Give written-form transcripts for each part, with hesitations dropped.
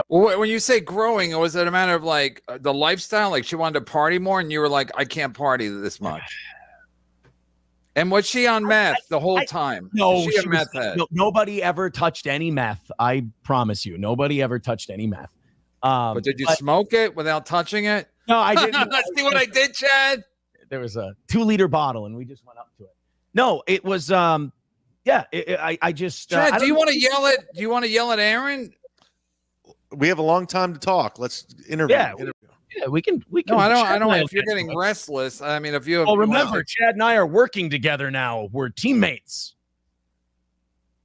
Well, when you say growing, was it a matter of like the lifestyle? Like she wanted to party more, and you were like, I can't party this much. And was she on meth the whole time? No, she a meth head? Nobody ever touched any meth. I promise you, nobody ever touched any meth. But did you smoke it without touching it? No, I didn't. See what I did, Chad? There was a 2-liter bottle, and we just went up to it. No, it was. I just. Chad, do you want to yell at? Do you want to yell at Aaron? We have a long time to talk. Let's interview. Yeah, we can. No, I don't. If you're getting restless, I mean, if you. Well, remember, Chad and I are working together now. We're teammates.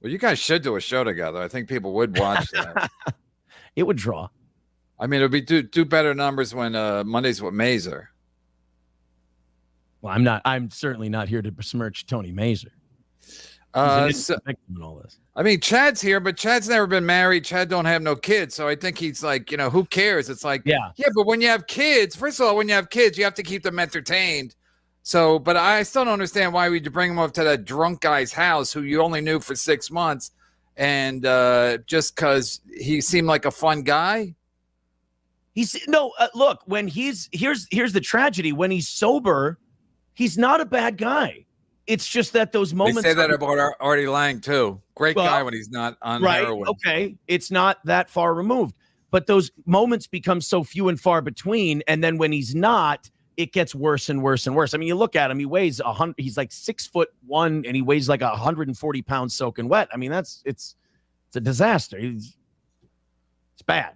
Well, you guys should do a show together. I think people would watch that. It would draw. I mean, it would be do better numbers when Mondays with Mazer. Well, I'm certainly not here to besmirch Tony Mazer. So, and all this. I mean, Chad's here, but Chad's never been married. Chad don't have no kids, so I think he's like, who cares? It's like, yeah. But when you have kids, first of all, when you have kids, you have to keep them entertained. So, but I still don't understand why would you bring him up to that drunk guy's house who you only knew for 6 months, and just because he seemed like a fun guy. Look, when here's the tragedy. When he's sober, he's not a bad guy. It's just that those moments. They say that about Artie Lang too. Great guy when he's not on heroin. Okay, it's not that far removed, but those moments become so few and far between. And then when he's not, it gets worse and worse and worse. I mean, you look at him; he weighs 100. He's like 6'1", and he weighs like 140 pounds soaking wet. I mean, it's a disaster. It's bad.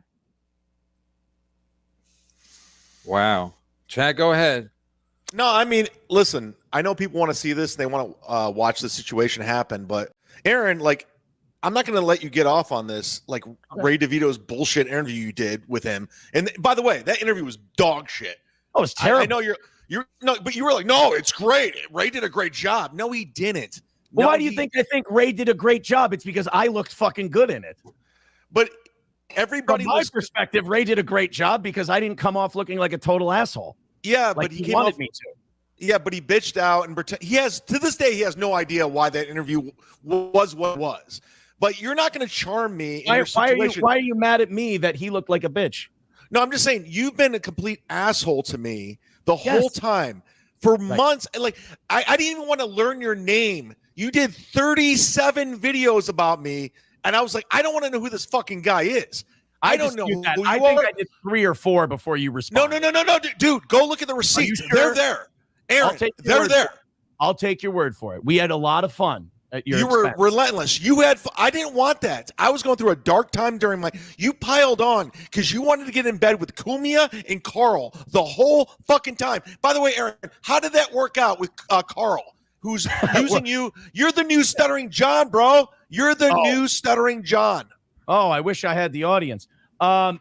Wow, Chad, go ahead. No, I mean, listen, I know people want to see this. They want to watch the situation happen. But, Aaron, I'm not going to let you get off on this. Ray DeVito's bullshit interview you did with him. And, by the way, that interview was dog shit. Oh, it's terrible. I know but you were like, no, it's great. Ray did a great job. No, he didn't. Well, why do you think I think Ray did a great job? It's because I looked fucking good in it. But everybody from my perspective, Ray did a great job because I didn't come off looking like a total asshole. Yeah, but he wanted me to. Yeah, but he bitched out and to this day he has no idea why that interview was what it was. But you're not going to charm me in your situation. Why are you mad at me that he looked like a bitch? No, I'm just saying you've been a complete asshole to me the whole time for months. I didn't even want to learn your name. You did 37 videos about me, and I was like, I don't want to know who this fucking guy is. I don't know who you are. I think I did 3 or 4 before you responded. No, dude, go look at the receipts. Sure? They're there. Aaron, they're there. I'll take your word for it. We had a lot of fun at your expense. Were relentless. I didn't want that. I was going through a dark time during you piled on because you wanted to get in bed with Kumia and Carl the whole fucking time. By the way, Aaron, how did that work out with Carl, who's using you? You're the new Stuttering John, bro. You're the new Stuttering John. Oh, I wish I had the audience. Chad,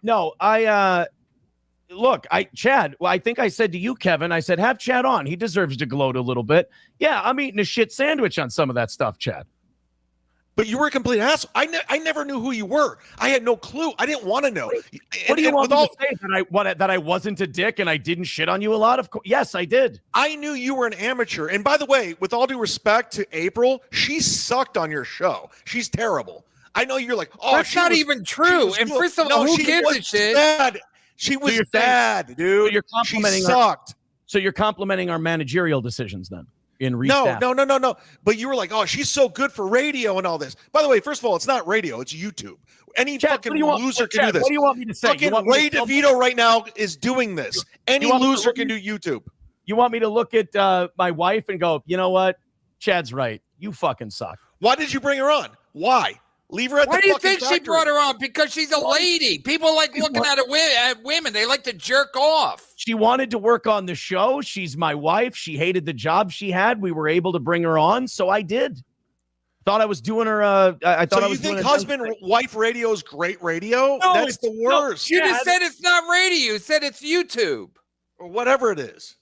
I think I said to you, Kevin, I said, have Chad on. He deserves to gloat a little bit. Yeah, I'm eating a shit sandwich on some of that stuff, Chad. But you were a complete asshole. I never knew who you were. I had no clue. I didn't want to know. What do you want me to say? That I wasn't a dick and I didn't shit on you a lot? Yes, I did. I knew you were an amateur. And by the way, with all due respect to April, she sucked on your show. She's terrible. I know you're like, that's not even true. And first of all, who gives a shit? Bad. She was bad, dude. So you're complimenting she sucked. So you're complimenting our managerial decisions then in restaff. No. But you were like, oh, she's so good for radio and all this. By the way, first of all, it's not radio, it's YouTube. Any fucking loser can do this. What do you want me to say? Fucking Ray DeVito right now is doing this. Any loser can do YouTube. You want me to look at my wife and go, you know what? Chad's right. You fucking suck. Why did you bring her on? Why? Leave her at Why the do you fucking think factory. she brought her on? Because she's a lady. People like looking at women. They like to jerk off. She wanted to work on the show. She's my wife. She hated the job she had. We were able to bring her on, so I did. Thought I was doing her. I thought I was. So you think husband-wife radio is great radio? No, that's the worst. You just said it's not radio. You said it's YouTube or whatever it is.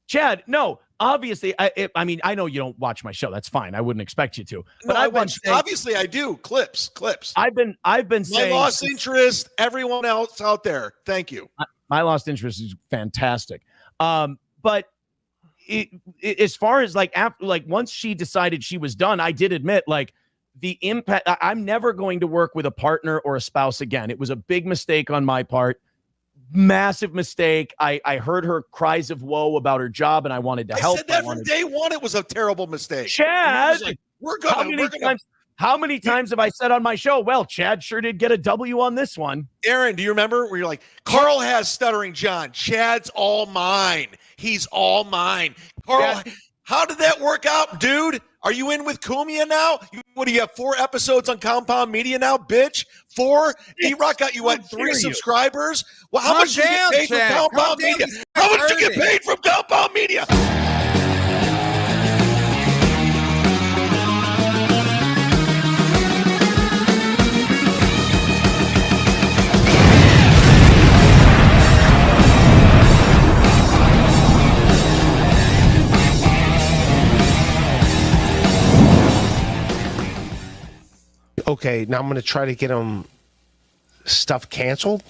Chad, no. Obviously, I mean, I know you don't watch my show. That's fine. I wouldn't expect you to. But obviously, I do. Clips. I've been saying my lost interest. Everyone else out there, thank you. My lost interest is fantastic. But as far as after once she decided she was done, I did admit the impact. I'm never going to work with a partner or a spouse again. It was a big mistake on my part. Massive mistake. I heard her cries of woe about her job, and I wanted to help. I said that from day one. It was a terrible mistake. Chad, like, we're gonna. How many times have I said on my show, well, Chad sure did get a W on this one. Aaron, do you remember where you're like, Carl has Stuttering John. Chad's all mine. He's all mine. Carl, how did that work out, dude? Are you in with Cumia now? What do you have, 4 episodes on Compound Media now, bitch? 4? D-Rock got you, what, 3 subscribers? Well, how much do you get paid from Compound Media? How much do you get paid from Compound Media? Okay, now I'm going to try to get him stuff canceled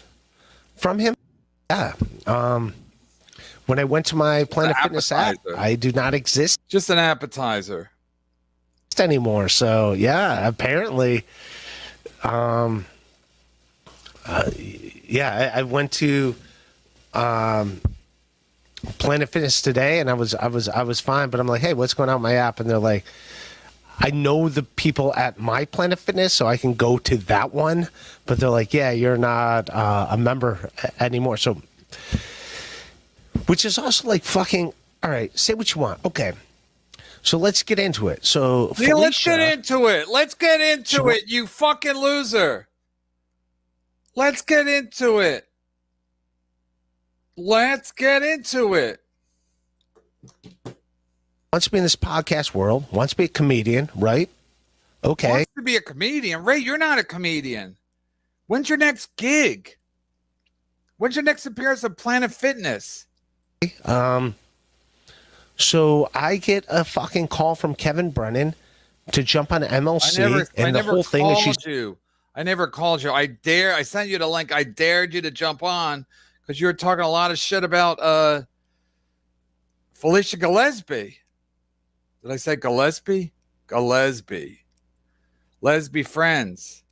from him. Yeah. When I went to my Planet Fitness app, I do not exist. Just an appetizer anymore. So yeah, apparently, I went to Planet Fitness today, and I was fine. But I'm like, hey, what's going on with my app? And they're like, I know the people at my Planet Fitness, so I can go to that one. But they're like, yeah, you're not a member anymore. So, which is also like fucking, all right, say what you want. Okay. So let's get into it. So yeah, let's get into it. Let's get into it, you fucking loser. Let's get into it. Let's get into it. Wants to be in this podcast world, wants to be a comedian, right? Okay. Wants to be a comedian. Ray, you're not a comedian. When's your next gig? When's your next appearance of Planet Fitness? So I get a fucking call from Kevin Brennan to jump on MLC, and the whole thing is I never called you. I sent you the link. I dared you to jump on because you were talking a lot of shit about Felicia Gillespie. Did I say Gillespie? Gillespie. Lesby friends.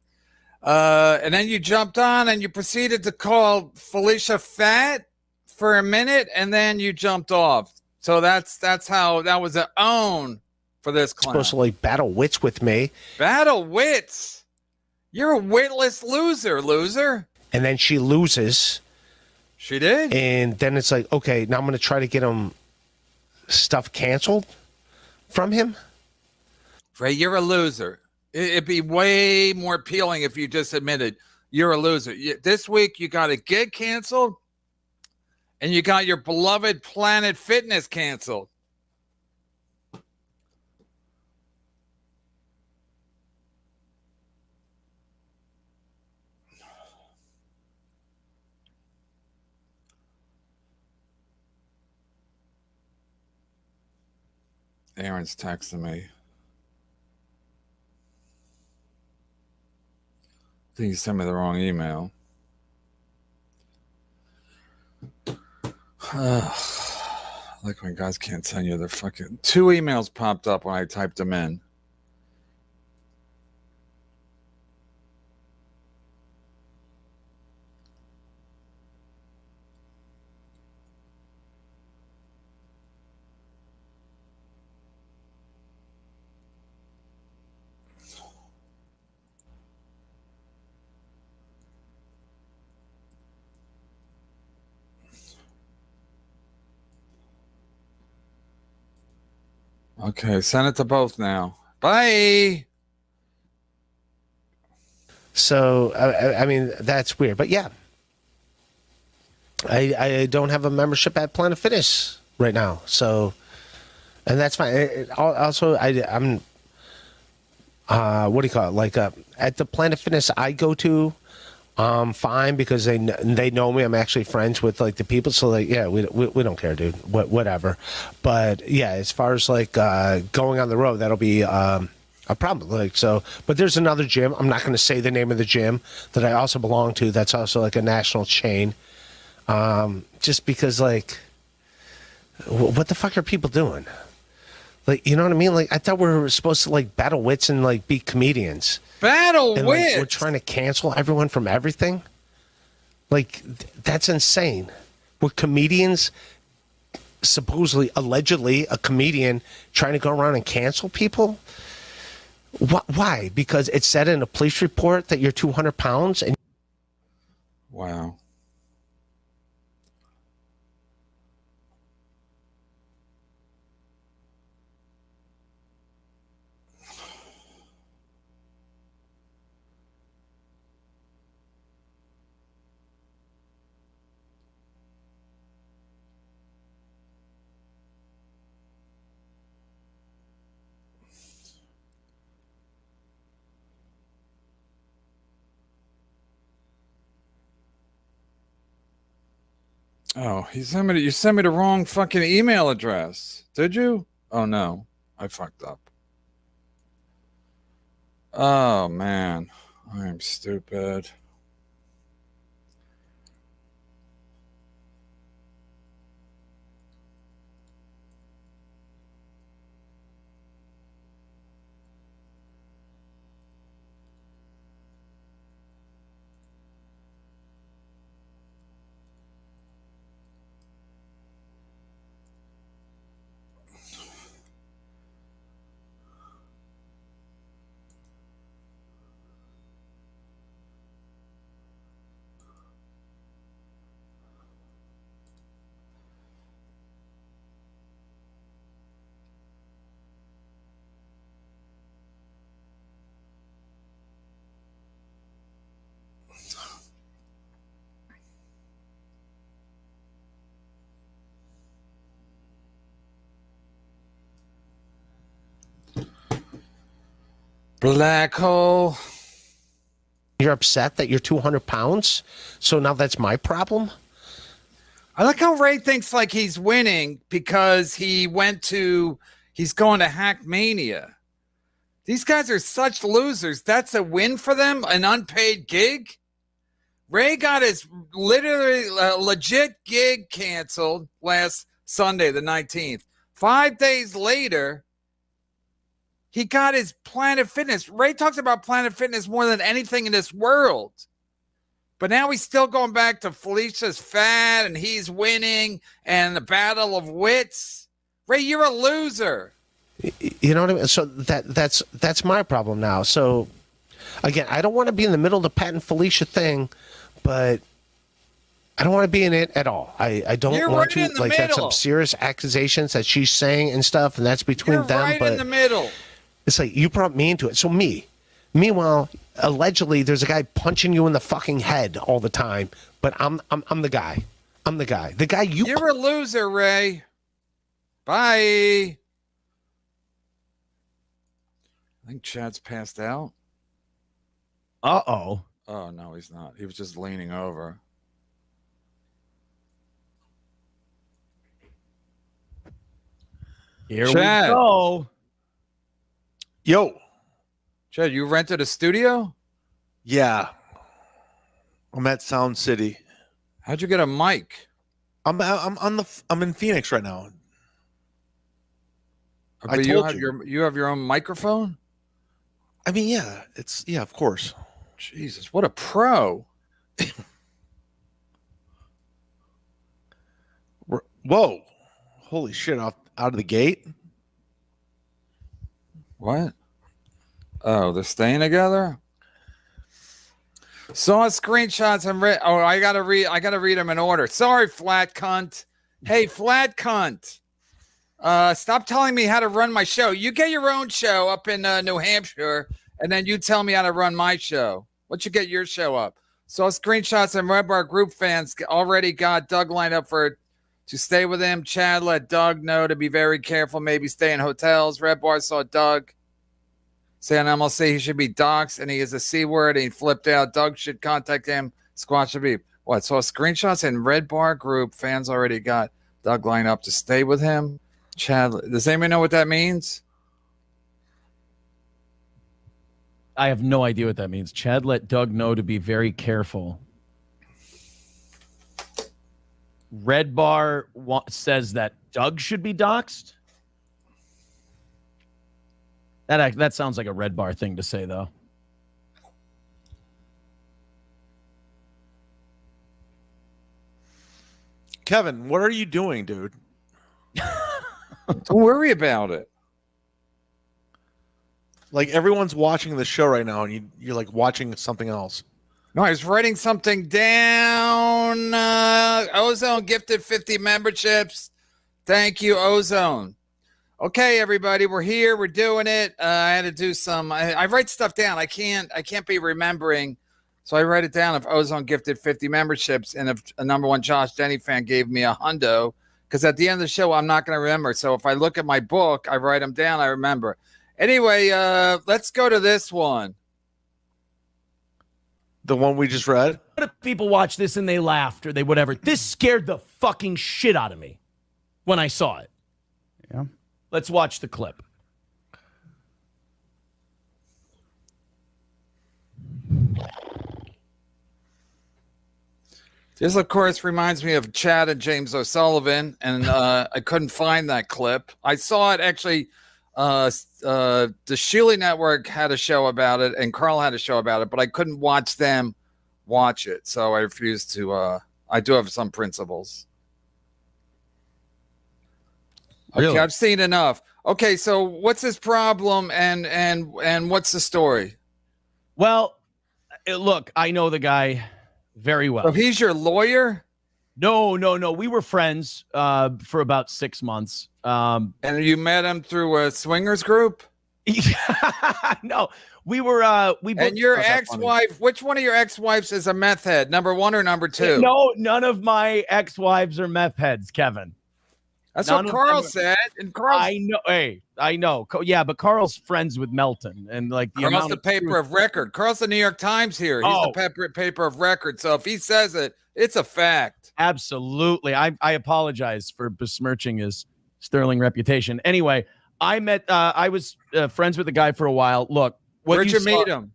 And then you jumped on and you proceeded to call Felicia fat for a minute, and then you jumped off. So that's how that was an own for this clown. Supposed to like battle wits with me. Battle wits? You're a witless loser. And then she loses. She did. And then it's like, okay, now I'm going to try to get him stuff canceled from him. Ray, you're a loser. It'd be way more appealing if you just admitted you're a loser. This week you got a gig canceled, and you got your beloved Planet Fitness canceled. Aaron's texting me. I think he sent me the wrong email. Like when guys can't send you their fucking 2 emails popped up when I typed them in. Okay, send it to both now. Bye. So, I mean, that's weird. But yeah, I don't have a membership at Planet Fitness right now. So, and that's fine. Also, I'm, what do you call it? Like at the Planet Fitness I go to, fine, because they know me. I'm actually friends with like the people, so like, yeah, we don't care, dude. Whatever. But yeah, as far as like going on the road, that'll be a problem. Like so, but there's another gym. I'm not going to say the name of the gym that I also belong to. That's also like a national chain. Just because like, what the fuck are people doing? Like, you know what I mean? Like, I thought we were supposed to like battle wits and like be comedians. Battle wits. Like, we're trying to cancel everyone from everything. Like, that's insane. We're comedians, supposedly, allegedly, a comedian trying to go around and cancel people. Why? Because it said in a police report that you're 200 pounds and. Wow. Oh, you sent me the wrong fucking email address. Did you? Oh no, I fucked up. Oh man, I'm stupid. Black hole. You're upset that you're 200 pounds? So now that's my problem? I like how Ray thinks like he's winning because he's going to Hackmania. These guys are such losers. That's a win for them, an unpaid gig. Ray got his literally legit gig canceled last Sunday, the 19th. 5 days later, he got his Planet Fitness. Ray talks about Planet Fitness more than anything in this world. But now he's still going back to Felicia's fat and he's winning and the battle of wits. Ray, you're a loser. You know what I mean? So that's my problem now. So again, I don't want to be in the middle of the Pat and Felicia thing, but I don't want to be in it at all. I don't You're want right to. Like, that's some serious accusations that she's saying and stuff, and that's between You're them. Right but in the middle. It's like you brought me into it. So meanwhile, allegedly, there's a guy punching you in the fucking head all the time. But I'm the guy. I'm the guy. The guy you. You're a loser, Ray. Bye. I think Chad's passed out. Uh-oh. Oh, no, he's not. He was just leaning over. Here Chad. we go. Yo. Chad, you rented a studio? Yeah. I'm at Sound City. How'd you get a mic? I'm in Phoenix right now. But you have your own microphone? I mean, yeah, of course. Jesus, what a pro. Whoa. Holy shit, out of the gate. What? Oh, they're staying together? Saw screenshots and I gotta read them in order. Sorry, flat cunt. Hey, flat cunt. Stop telling me how to run my show. You get your own show up in New Hampshire, and then you tell me how to run my show. Once you get your show up. Saw screenshots and Red Bar group fans already got Doug lined up to stay with him. Chad let Doug know to be very careful, maybe stay in hotels. Red Bar saw Doug say on MLC he should be doxxed, and he is a C word, and he flipped out. Doug should contact him. Squash should be. What? Saw screenshots and Red Bar group fans already got Doug lined up to stay with him. Chad, does anybody know what that means? I have no idea what that means. Chad let Doug know to be very careful. Red Bar says that Doug should be doxxed. That sounds like a Red Bar thing to say, though. Kevin, what are you doing, dude? Don't worry about it. Like everyone's watching the show right now, and you're like watching something else. No, I was writing something down. Ozone gifted 50 memberships. Thank you, Ozone. Okay, everybody, we're here. We're doing it. I had to do some. I write stuff down. I can't be remembering, so I write it down. If Ozone gifted 50 memberships, and if a number one Josh Denny fan gave me $100, because at the end of the show, I'm not going to remember. So if I look at my book, I write them down. I remember. Anyway, let's go to this one. The one we just read? What if people watch this and they laughed or they whatever? This scared the fucking shit out of me when I saw it. Yeah. Let's watch the clip. This, of course, reminds me of Chad and James O'Sullivan, and I couldn't find that clip. I saw it actually. The Sheely Network had a show about it, and Carl had a show about it, but I couldn't watch them watch it, so I refused to. I do have some principles. Okay, really? I've seen enough. Okay, so what's his problem, and what's the story? Well, look, I know the guy very well. So he's your lawyer? No. We were friends for about 6 months. And you met him through a swingers group? No, we were. And your ex-wife, which one of your ex-wives is a meth head? Number one or number two? No, none of my ex-wives are meth heads, Kevin. That's what Carl said. And Carl, I know. Hey, I know. Yeah, but Carl's friends with Melton, and like Carl's the paper of record. Carl's the New York Times here. He's the paper of record. So if he says it, it's a fact. Absolutely. I apologize for besmirching his sterling reputation. Anyway, I was friends with the guy for a while. Look, where'd you meet him?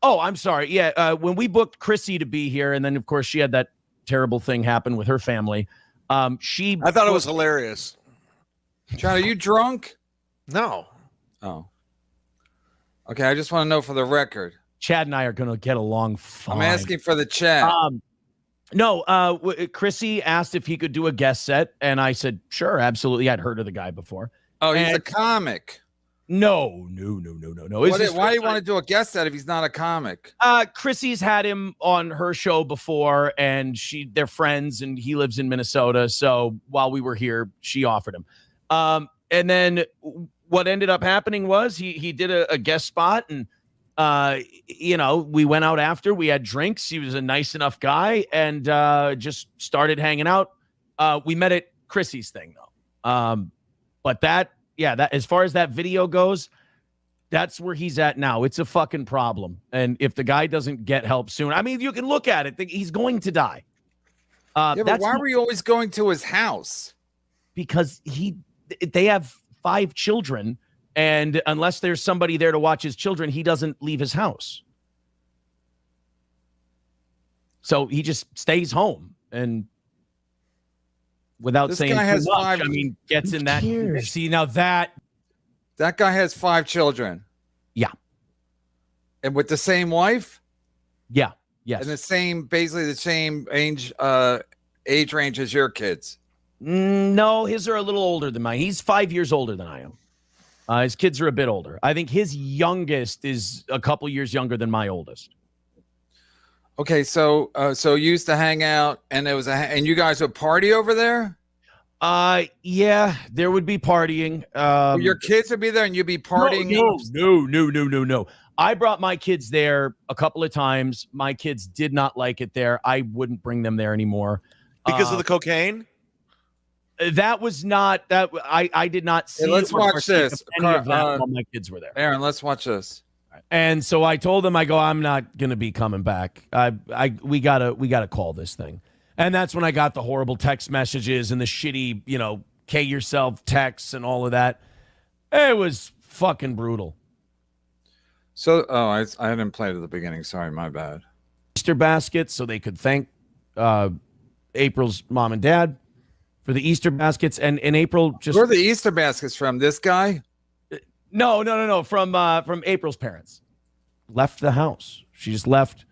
Oh, I'm sorry. Yeah, when we booked Chrissy to be here, and then of course she had that terrible thing happen with her family. I thought it was hilarious. John, are you drunk? No. Oh. Okay, I just want to know for the record. Chad and I are going to get along fine. I'm asking for the chat. No, Chrissy asked if he could do a guest set, and I said, sure, absolutely. I'd heard of the guy before. Oh, he's a comic. No. Why do you want to do a guest set if he's not a comic? Chrissy's had him on her show before, and they're friends, and he lives in Minnesota. So while we were here, she offered him. And then what ended up happening was he did a guest spot, and we went out after. We had drinks. He was a nice enough guy, and just started hanging out. We met at Chrissy's thing, though. But that as far as that video goes, that's where he's at now. It's a fucking problem. And if the guy doesn't get help soon, I mean, you can look at it. He's going to die. But why were you always going to his house? Because they have 5 children. And unless there's somebody there to watch his children, he doesn't leave his house. So he just stays home and without saying too much, gets in that. See, now that guy has 5 children. Yeah. And with the same wife? Yeah. Yes. And basically the same age range as your kids. No, his are a little older than mine. He's 5 years older than I am. His kids are a bit older. I think his youngest is a couple years younger than my oldest. Okay, so you used to hang out, and and you guys would party over there? Yeah, there would be partying. Your kids would be there, and you'd be partying. No. I brought my kids there a couple of times. My kids did not like it there. I wouldn't bring them there anymore because of the cocaine. That was not that. I did not see. Hey, let's watch this. While my kids were there. Aaron, let's watch this. And so I told them, I'm not gonna be coming back. We gotta call this thing. And that's when I got the horrible text messages and the shitty, K yourself texts and all of that. It was fucking brutal. So, I didn't play it at the beginning. Sorry, my bad. Easter baskets, so they could thank April's mom and dad for the Easter baskets. And in April, just where are the Easter baskets from? This guy? No. From April's parents. Left the house. She just left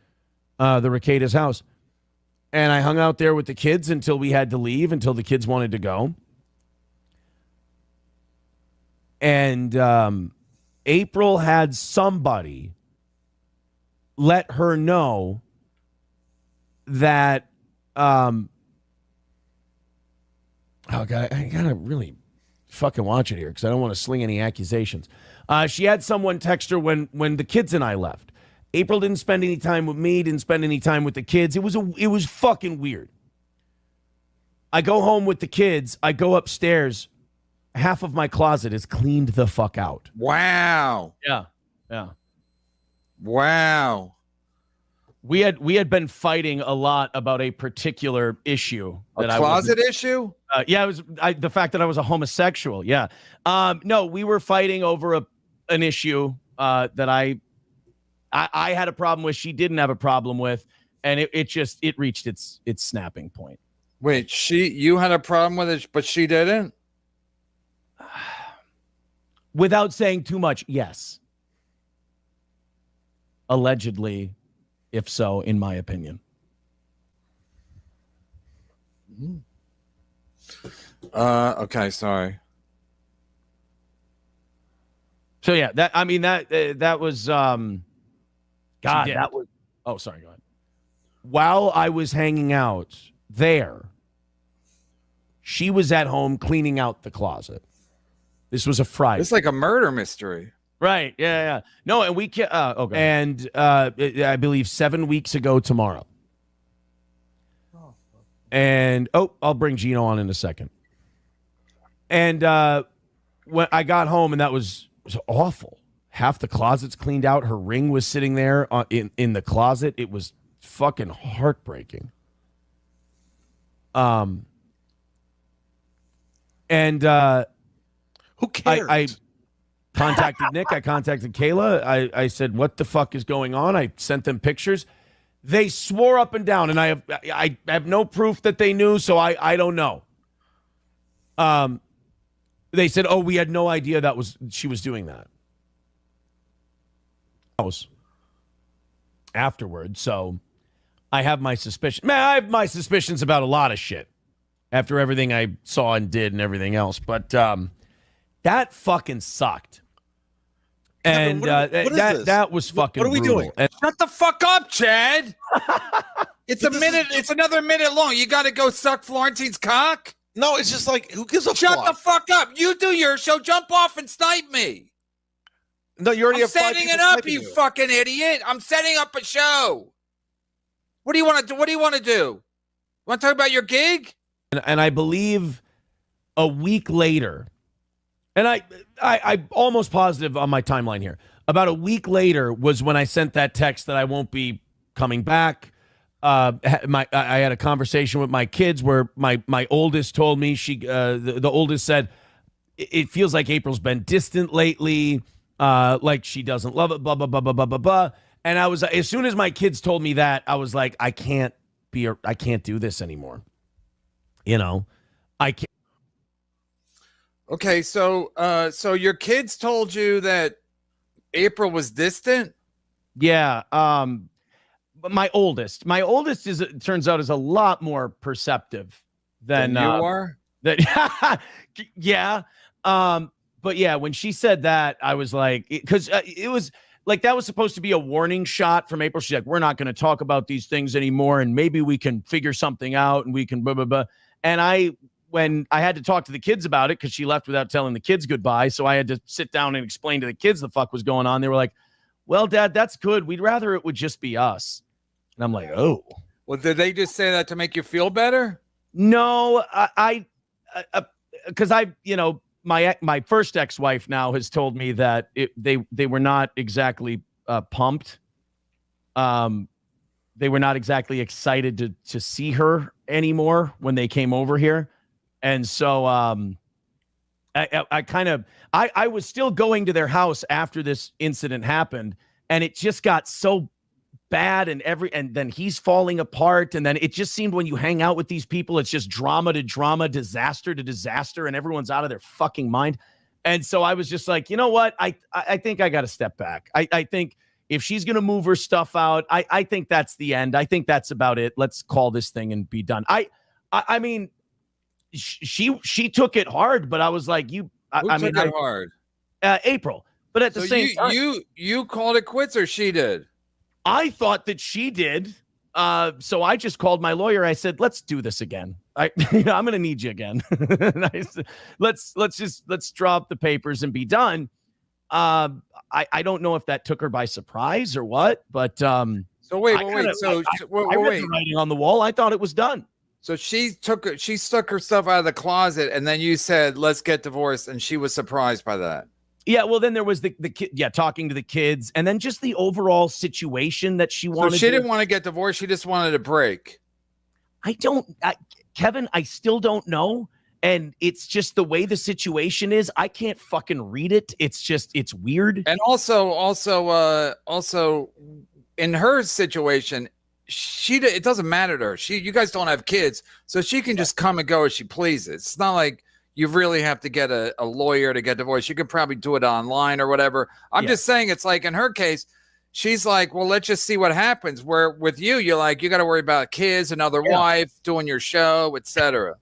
the Rekieta's house. And I hung out there with the kids until we had to leave, until the kids wanted to go. And April had somebody let her know that oh God, I gotta really fucking watch it here because I don't want to sling any accusations. She had someone text her when the kids and I left. April didn't spend any time with me, didn't spend any time with the kids. It was fucking weird. I go home with the kids. I go upstairs. Half of my closet is cleaned the fuck out. Wow. Yeah. Wow. We had been fighting a lot about a particular issue. A closet issue? Yeah, it was the fact that I was a homosexual. Yeah. No, we were fighting over an issue that I had a problem with. She didn't have a problem with, and it reached its snapping point. Wait, you had a problem with it, but she didn't? Without saying too much, yes. Allegedly, if so, in my opinion. Okay, sorry. So yeah, that was God, that was oh, sorry, go ahead. While I was hanging out there, she was at home cleaning out the closet. This was a Friday. It's like a murder mystery. Right. Yeah. No, and we can't. Okay. And I believe 7 weeks ago tomorrow. And I'll bring Gino on in a second. And when I got home, and that was awful. Half the closet's cleaned out. Her ring was sitting there in the closet. It was fucking heartbreaking. And who cares? I contacted Nick. I contacted Kayla. I said, what the fuck is going on? I sent them pictures. They swore up and down, and I have no proof that they knew, so I don't know. They said, oh, we had no idea she was doing that. Afterwards, so I have my suspicion. Man, I have my suspicions about a lot of shit after everything I saw and did and everything else, but that fucking sucked. And that was fucking What are we brutal. doing? And Shut the fuck up, Chad. It's a minute. It's another minute long. You got to go suck Florentine's cock? No, it's just like, who gives a Shut fuck? the fuck up. You do your show. Jump off and snipe me. No, you already I'm have five setting people it up, sniping you fucking idiot. I'm setting up a show. What do you want to do? What do you want to do? Want to talk about your gig? And I believe a week later, and I'm almost positive on my timeline here, about a week later was when I sent that text that I won't be coming back. I had a conversation with my kids where my oldest told me, the oldest said, it feels like April's been distant lately, like she doesn't love it, blah, blah, blah, blah, blah, blah, blah. And I was, as soon as my kids told me that, I was like, I can't do this anymore. You know, I can't. Okay, so your kids told you that April was distant? Yeah. But my oldest is, it turns out, is a lot more perceptive than you are. That yeah. But yeah, when she said that, I was like, because it was like that was supposed to be a warning shot from April. She's like, we're not going to talk about these things anymore, and maybe we can figure something out, and we can blah blah blah. And when I had to talk to the kids about it, because she left without telling the kids goodbye, so I had to sit down and explain to the kids the fuck was going on. They were like, well, Dad, that's good. We'd rather it would just be us. And I'm like, oh. Well, did they just say that to make you feel better? No, because my first ex-wife now has told me that they were not exactly pumped. They were not exactly excited to see her anymore when they came over here. And so I was still going to their house after this incident happened, and it just got so bad, and then he's falling apart, and then it just seemed when you hang out with these people, it's just drama to drama, disaster to disaster, and everyone's out of their fucking mind. And so I was just like, you know what? I think I got to step back. I think if she's going to move her stuff out, I think that's the end. I think that's about it. Let's call this thing and be done. I mean, she took it hard, but I was like, I mean, hard. April. But at the same time, you called it quits, or she did? I thought that she did. So I just called my lawyer. I said, let's do this again. I'm going to need you again. I said, let's drop the papers and be done. I don't know if that took her by surprise or what, but so wait. I read the writing on the wall. I thought it was done. So she stuck her stuff out of the closet, and then you said, let's get divorced, and she was surprised by that. Yeah, well, then there was the kid, talking to the kids, and then just the overall situation that she wanted. So she didn't want to get divorced. She just wanted a break. Kevin, I still don't know. And it's just the way the situation is. I can't fucking read it. It's weird. And also in her situation, it doesn't matter to her. You guys don't have kids, so she can just come and go as she pleases. It's not like you really have to get a lawyer to get divorced. You could probably do it online or whatever. I'm just saying, it's like in her case, she's like, well, let's just see what happens. Where with you're like, you got to worry about kids, another wife, doing your show, etc.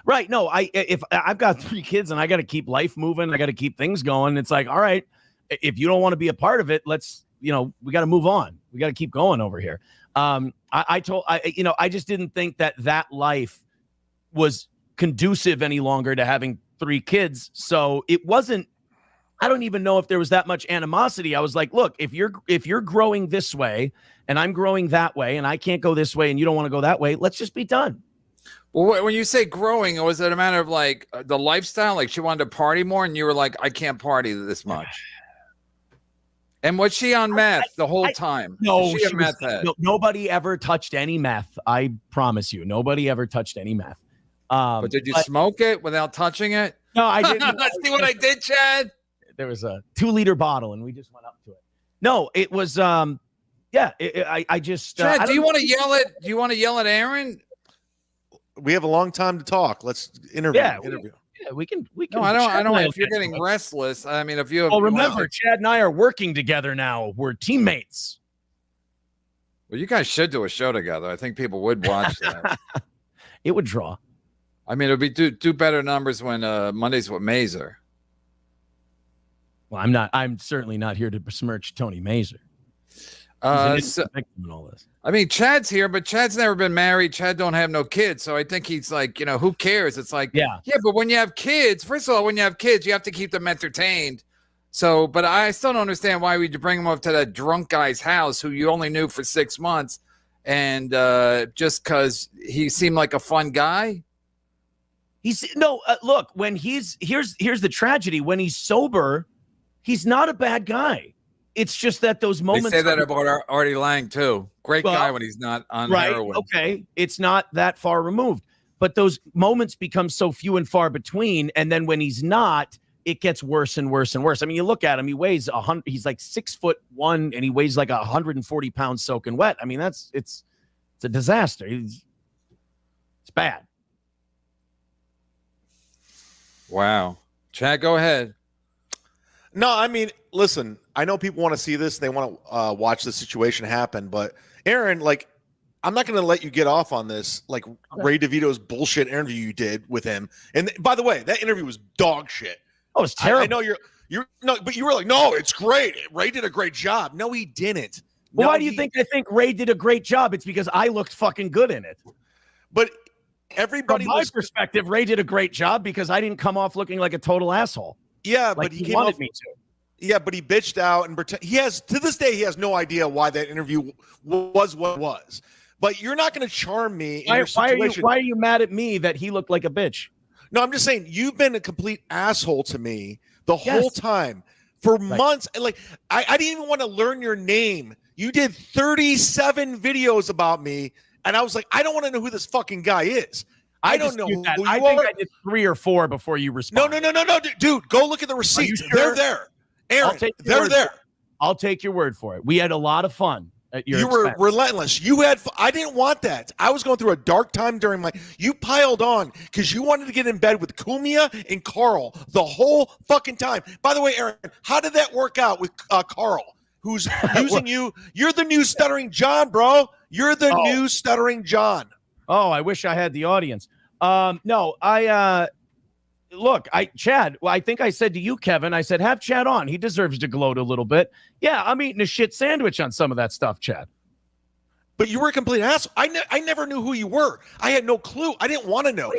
Right. No, if I've got 3 kids and I got to keep life moving, I got to keep things going. It's like, all right, if you don't want to be a part of it, let's, we got to move on. We got to keep going over here. I just didn't think that life was conducive any longer to having 3 kids. So it wasn't, I don't even know if there was that much animosity. I was like, look, if you're growing this way and I'm growing that way and I can't go this way and you don't want to go that way, let's just be done. Well, when you say growing, was it a matter of like the lifestyle? Like she wanted to party more and you were like, I can't party this much. And was she on meth the whole time? No, she was, nobody ever touched any meth. I promise you, nobody ever touched any meth. But did you smoke it without touching it? No, I didn't. See what I did, Chad? There was a 2-liter bottle and we just went up to it. No, it was, I just. Chad, do you want to yell at? Do you want to yell at Aaron? We have a long time to talk. Let's interview. Yeah, we can. No, I don't. If you're getting restless, I mean, if you. Oh, remember, Chad and I are working together now. We're teammates. Well, you guys should do a show together. I think people would watch that. It would draw. I mean, it would do better numbers when Mondays with Mazer. Well, I'm certainly not here to besmirch Tony Mazer. Victim in all this. I mean, Chad's here, but Chad's never been married. Chad don't have no kids, so I think he's like, who cares? It's like, yeah. But when you have kids, first of all, when you have kids, you have to keep them entertained. So, but I still don't understand why we bring him up to that drunk guy's house who you only knew for 6 months, and just because he seemed like a fun guy. Look, when here's the tragedy. When he's sober, he's not a bad guy. It's just that those moments. They say that about Artie Lang too. Great guy when he's not on heroin. Okay, it's not that far removed, but those moments become so few and far between. And then when he's not, it gets worse and worse and worse. I mean, you look at him; he weighs 100. He's like 6'1", and he weighs like 140 pounds soaking wet. I mean, it's a disaster. It's bad. Wow, Chad, go ahead. No, I mean, listen, I know people want to see this. They want to watch the situation happen. But, Aaron, like, I'm not going to let you get off on this, like, Ray DeVito's bullshit interview you did with him. And, by the way, that interview was dog shit. Oh, it's terrible. I know but you were like, no, it's great. Ray did a great job. No, he didn't. Well, why do you think I think Ray did a great job? It's because I looked fucking good in it. But everybody from my perspective, Ray did a great job because I didn't come off looking like a total asshole. Yeah, like but he wanted me to. Yeah, but he bitched out and to this day he has no idea why that interview was what it was. But you're not going to charm me in your situation. Why are you mad at me that he looked like a bitch? No, I'm just saying you've been a complete asshole to me the whole time for months. Like I didn't even want to learn your name. You did 37 videos about me, and I was like, I don't want to know who this fucking guy is. I don't know who you are. I think I did 3 or 4 before you responded. No, dude, go look at the receipts. Sure? They're there. Aaron, they're there. I'll take your word for it. We had a lot of fun. at your You were expense. relentless. I didn't want that. I was going through a dark time during you piled on because you wanted to get in bed with Kumia and Carl the whole fucking time. By the way, Aaron, how did that work out with Carl, who's using you? You're the new Stuttering John, bro. You're the new Stuttering John. Oh, I wish I had the audience. No, Chad, I think I said to you, Kevin, I said, have Chad on. He deserves to gloat a little bit. Yeah, I'm eating a shit sandwich on some of that stuff, Chad. But you were a complete asshole. I never knew who you were. I had no clue. I didn't want to know.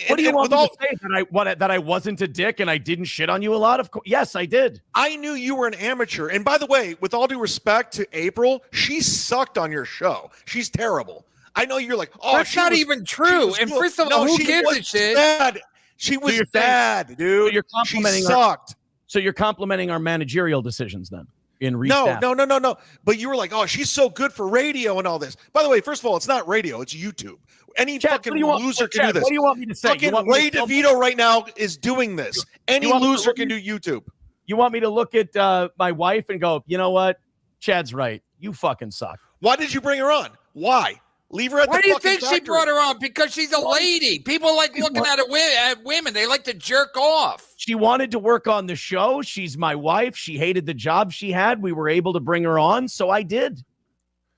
What do you want me to say? That I wasn't a dick and I didn't shit on you a lot? Of course. Yes, I did. I knew you were an amateur. And by the way, with all due respect to April, she sucked on your show. She's terrible. I know you're like, that's not even true. And first of all, who gives a shit? Bad. She was bad, dude. So you're complimenting she sucked. So you're complimenting our managerial decisions then in restaff. No. But you were like, she's so good for radio and all this. By the way, first of all, it's not radio, it's YouTube. Any fucking loser can do this. What do you want me to say? Fucking Ray DeVito right now is doing this. Any loser can do YouTube. You want me to look at my wife and go, you know what? Chad's right. You fucking suck. Why did you bring her on? Why? Leave her at Why the do you fucking think factory. she brought her on? Because she's a lady. People like looking at women. They like to jerk off. She wanted to work on the show. She's my wife. She hated the job she had. We were able to bring her on, so I did.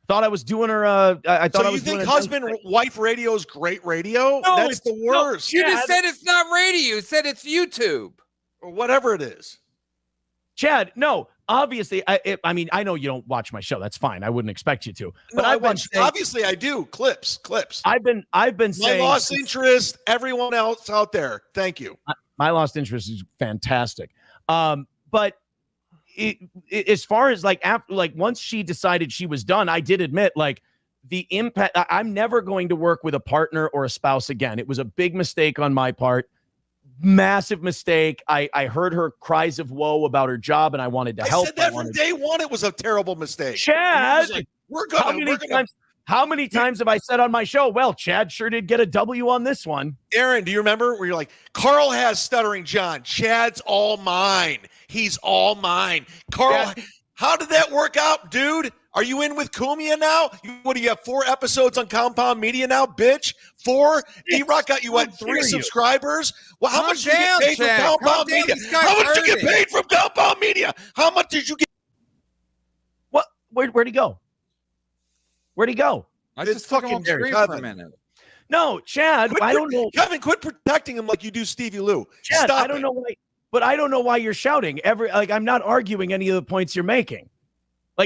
Thought I was doing her. I thought I was. So you think husband-wife radio is great radio? No, that's the worst. You just said it's not radio. You said it's YouTube or whatever it is. Chad, no. Obviously, I mean, I know you don't watch my show. That's fine. I wouldn't expect you to. But obviously, I do. Clips. I've been saying my lost interest. Everyone else out there, thank you. My lost interest is fantastic. But as far as once she decided she was done, I did admit the impact. I'm never going to work with a partner or a spouse again. It was a big mistake on my part. Massive mistake. I heard her cries of woe about her job, and I wanted to help. I said that from day one. It was a terrible mistake. Chad, how many times have I said on my show, well, Chad sure did get a W on this one. Aaron, do you remember where you're like, Carl has Stuttering John. Chad's all mine. He's all mine. Carl, how did that work out, dude? Are you in with Kumia now? What do you have? 4 episodes on Compound Media now, bitch? 4? D-Rock got you at 3 subscribers? Well, how much did you get paid from Compound Media? How much did you get paid from Compound Media? How much did you get? What? Where'd he go? Where'd he go? I just fucking screamed for a minute. No, Chad, I don't know. Kevin, quit protecting him like you do Stevie Lou. Chad, Stop I don't know why, but I don't know why you're shouting. I'm not arguing any of the points you're making.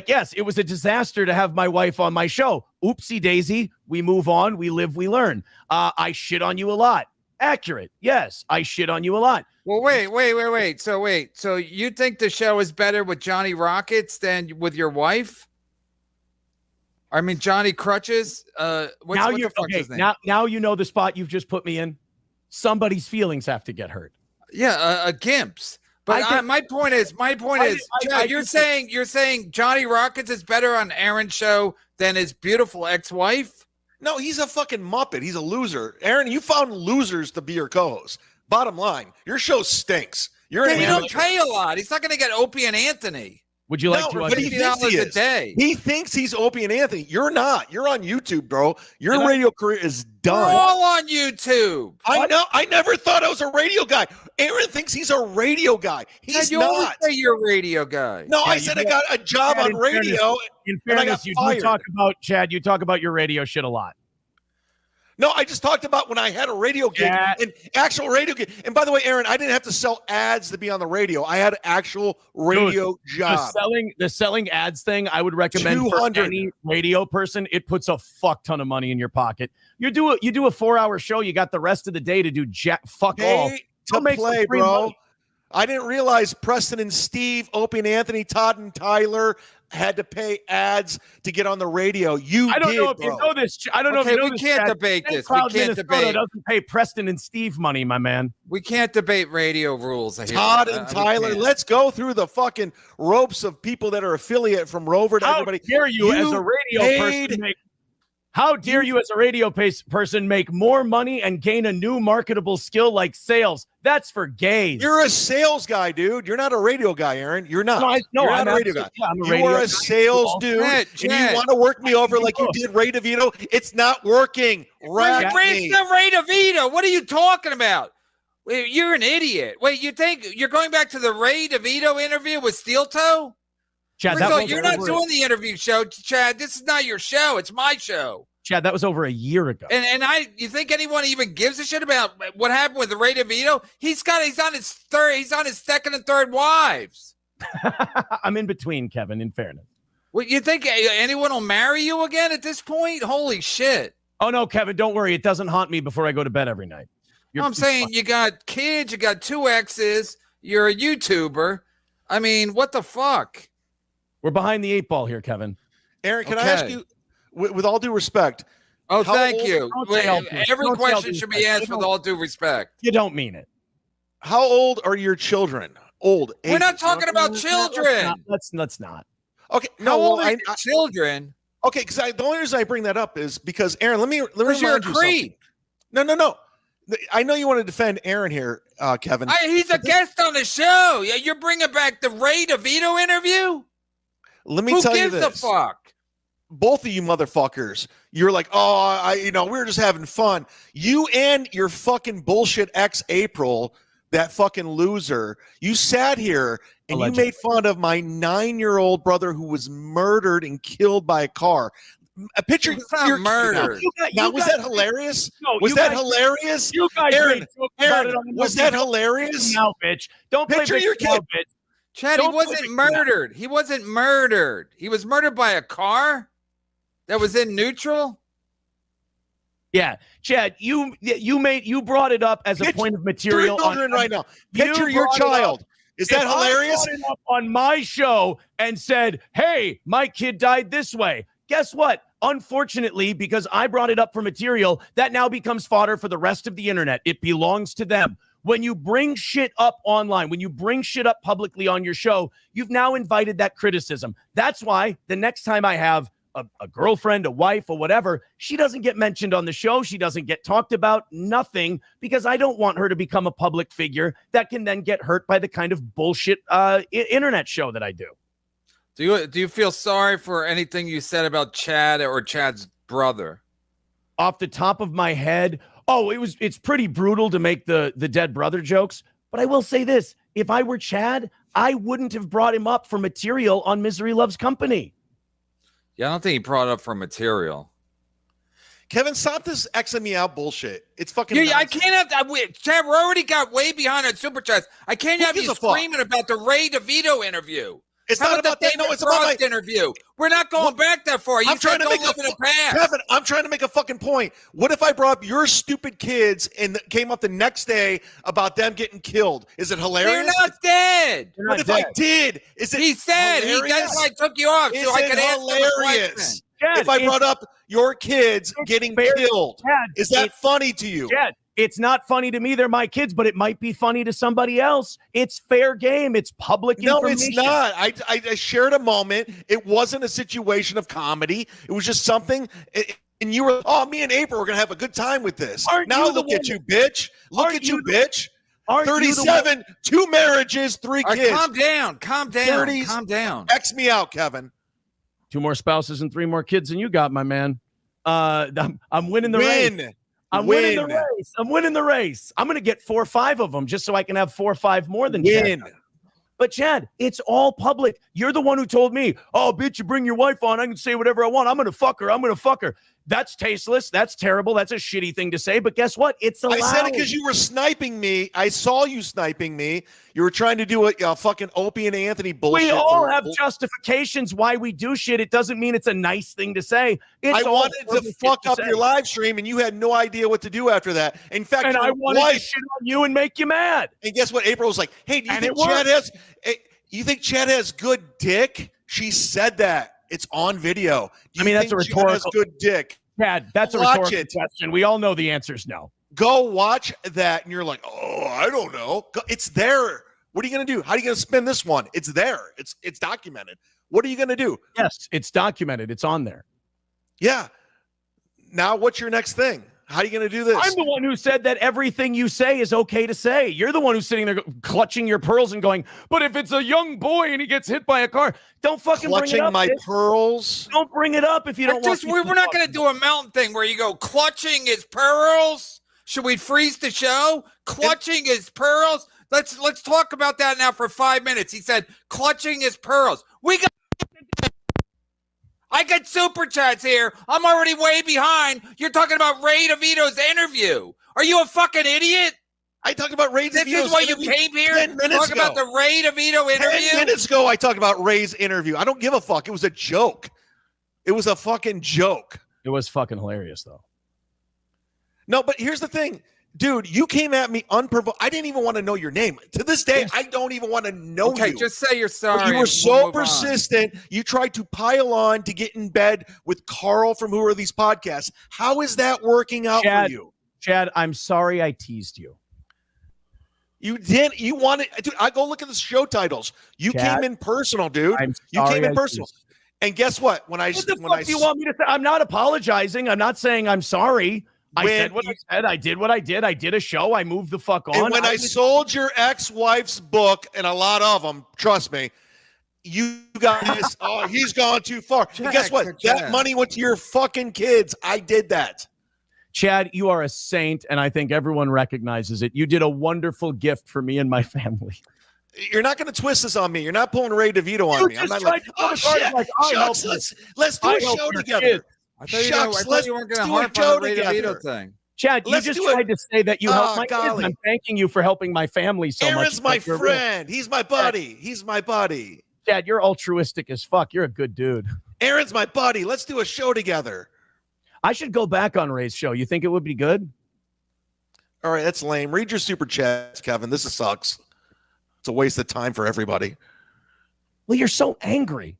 Yes, it was a disaster to have my wife on my show. Oopsie daisy. We move on. We live, we learn. I shit on you a lot. Accurate. Yes, I shit on you a lot. Well, wait. So you think the show is better with Johnny Rockets than with your wife? I mean, Johnny Crutches. Now you know the spot you've just put me in. Somebody's feelings have to get hurt. Yeah, a gimp's. But my point is, you're saying Johnny Rockets is better on Aaron's show than his beautiful ex-wife? No, he's a fucking muppet. He's a loser. Aaron, you found losers to be your co-host. Bottom line, your show stinks. You don't pay a lot. He's not going to get Opie and Anthony. Would you like to? But he thinks he is. A day. He thinks he's Opie and Anthony. You're not. You're on YouTube, bro. Your radio career is done. We're all on YouTube. I know. I never thought I was a radio guy. Aaron thinks he's a radio guy. He's not. Always say you're a radio guy. No, I said I got a job on radio. In fairness, you do talk about Chad. You talk about your radio shit a lot. No, I just talked about when I had a radio gig, an actual radio gig. And by the way, Aaron, I didn't have to sell ads to be on the radio. I had an actual radio job. The selling ads thing, I would recommend for any radio person. It puts a fuck ton of money in your pocket. You do a 4-hour show. You got the rest of the day to do fuck all. To play, bro. Money. I didn't realize Preston and Steve, Opie and Anthony, Todd and Tyler had to pay ads to get on the radio. I don't know if you know this. I don't know if you know this. We can't debate this. We can't debate. Doesn't pay Preston and Steve money, my man. We can't debate radio rules. Todd and Tyler, let's go through the fucking ropes of people that are affiliate from Rover to everybody. How dare you as a radio person How dare you as a radio person make more money and gain a new marketable skill like sales? That's for gays. You're a sales guy, dude. You're not a radio guy, Aaron. You're not. No, You're I'm not a radio guy. Yeah, You are a sales dude, and you want to work me over like you did Ray DeVito. It's not working. It's not Ray DeVito. What are you talking about? You're an idiot. Wait, you think you're going back to the Ray DeVito interview with Steel Toe? Chad, you're not doing the interview show, Chad. This is not your show. It's my show. Chad, that was over a year ago. And you think anyone even gives a shit about what happened with the Ray DeVito? He's on his second and third wives. I'm in between, Kevin, in fairness. Well, you think anyone will marry you again at this point? Holy shit. Oh no, Kevin, don't worry. It doesn't haunt me before I go to bed every night. I'm saying you got kids, you got 2 exes, you're a YouTuber. I mean, what the fuck? We're behind the 8 ball here, Kevin. Aaron, can I ask you, with all due respect? Oh, thank you. Every question should be asked with all due respect. You don't mean it. How old are your children? Old. We're not talking about children. Let's not. Okay. No, well, children. Okay, because the only reason I bring that up is because, Aaron, let me remind you're a you creep. something. No. I know you want to defend Aaron here, Kevin. He's a guest on the show. You're bringing back the Ray DeVito interview? Let me tell you this. Who gives a fuck? Both of you motherfuckers, you're like, we were just having fun. You and your fucking bullshit ex April, that fucking loser, you sat here and you made fun of my 9-year-old brother who was murdered and killed by a car. A picture your murder. Was that hilarious? No, was that hilarious? You guys, Aaron, was that hilarious? Now, bitch, don't picture your kid. Bitch. Chad, he wasn't murdered. He wasn't murdered. He was murdered by a car that was in neutral. Yeah, Chad, you brought it up as a point of material. Right now. Picture your child. Is that hilarious? I brought it up on my show and said, "Hey, my kid died this way." Guess what? Unfortunately, because I brought it up for material, that now becomes fodder for the rest of the internet. It belongs to them. When you bring shit up online, when you bring shit up publicly on your show, you've now invited that criticism. That's why the next time I have a girlfriend, a wife, or whatever, she doesn't get mentioned on the show. She doesn't get talked about, nothing, because I don't want her to become a public figure that can then get hurt by the kind of bullshit internet show that I do. Do you feel sorry for anything you said about Chad or Chad's brother? Off the top of my head, it's pretty brutal to make the dead brother jokes. But I will say this: if I were Chad, I wouldn't have brought him up for material on Misery Loves Company. Yeah, I don't think he brought it up for material. Kevin, stop this Xing me out bullshit. It's fucking. Yeah, I can't have that. Chad, we already got way behind on Super Chats. I can't have you screaming about the Ray DeVito interview. It's not about that. No, it's about my interview. We're not going back that far. I'm trying to make Kevin, I'm trying to make a fucking point. What if I brought up your stupid kids and came up the next day about them getting killed? Is it hilarious? They're not dead. What if I did? Is it? He said that's why I took you off so I could hilarious? If I brought up your kids getting killed, is that funny to you? Chad, it's not funny to me. They're my kids, but it might be funny to somebody else. It's fair game. It's public information. No, it's not. I shared a moment. It wasn't a situation of comedy. It was just something. And you were, me and April, we're going to have a good time with this. Now look at you, bitch. Look at you, bitch. 37, 2 marriages, 3 kids. Calm down. 30s, calm down. X me out, Kevin. 2 more spouses and 3 more kids than you got, my man. I'm winning the race. I'm winning the race. I'm going to get 4 or 5 of them just so I can have 4 or 5 more than Chad. But Chad, it's all public. You're the one who told me, bitch, you bring your wife on, I can say whatever I want. I'm going to fuck her. That's tasteless. That's terrible. That's a shitty thing to say. But guess what? It's allowed. I said it because you were sniping me. I saw you sniping me. You were trying to do a fucking Opie and Anthony bullshit. We all have justifications why we do shit. It doesn't mean it's a nice thing to say. I wanted to fuck up your live stream, and you had no idea what to do after that. In fact, I wanted to shit on you and make you mad. And guess what? April was like, "Hey, do you think Chad has good dick?" She said that. It's on video. That's a rhetorical. Chad has good dick. Chad, that's a rhetorical question. We all know the answer is no. Go watch that, and you're like, I don't know. It's there. What are you going to do? How are you going to spin this one? It's there. It's documented. What are you going to do? Yes, it's documented. It's on there. Yeah. now what's your next thing? How are you going to do this? I'm the one who said that everything you say is okay to say. You're the one who's sitting there clutching your pearls and going, but if it's a young boy and he gets hit by a car, don't fucking clutching bring it up. My pearls. Don't bring it up if you don't want. We're not going to do a mountain thing where you go clutching his pearls. Should we freeze the show? Clutching his pearls. Let's talk about that now for 5 minutes. He said clutching his pearls. I got super chats here. I'm already way behind. You're talking about Ray DeVito's interview. Are you a fucking idiot? I talked about Ray DeVito's This is why you came here? 10 minutes Talk about the Ray DeVito interview? 10 minutes ago, I talked about Ray's interview. I don't give a fuck. It was a joke. It was a fucking joke. It was fucking hilarious, though. No, but here's the thing. Dude, you came at me unprovoked. I didn't even want to know your name. To this day, I don't even want to know you. Okay, just say you're sorry. But you were so persistent. You tried to pile on to get in bed with Carl from Who Are These Podcasts. How is that working out for you? Chad, I'm sorry I teased you. You did. You wanted. Dude, I go look at the show titles. You came in personal, dude. You came in personal. And guess what? What the fuck do you want me to say? I'm not apologizing. I'm not saying I'm sorry. I said what I said. I did what I did. I did a show. I moved the fuck on. And when I sold your ex-wife's book, and a lot of them, trust me, you guys, he's gone too far. And guess what? That money went to your fucking kids. I did that. Chad, you are a saint, and I think everyone recognizes it. You did a wonderful gift for me and my family. You're not going to twist this on me. You're not pulling Ray DeVito on me. I'm not like, oh, shit. Shucks, let's do a show together. I thought you weren't going to harp on the Ray DeVito thing. Chad, you just tried to say that you helped my kids. I'm thanking you for helping my family so much. Aaron's my friend. He's my buddy. He's my buddy. Chad, you're altruistic as fuck. You're a good dude. Aaron's my buddy. Let's do a show together. I should go back on Ray's show. You think it would be good? All right, that's lame. Read your super chats, Kevin. This sucks. It's a waste of time for everybody. Well, you're so angry.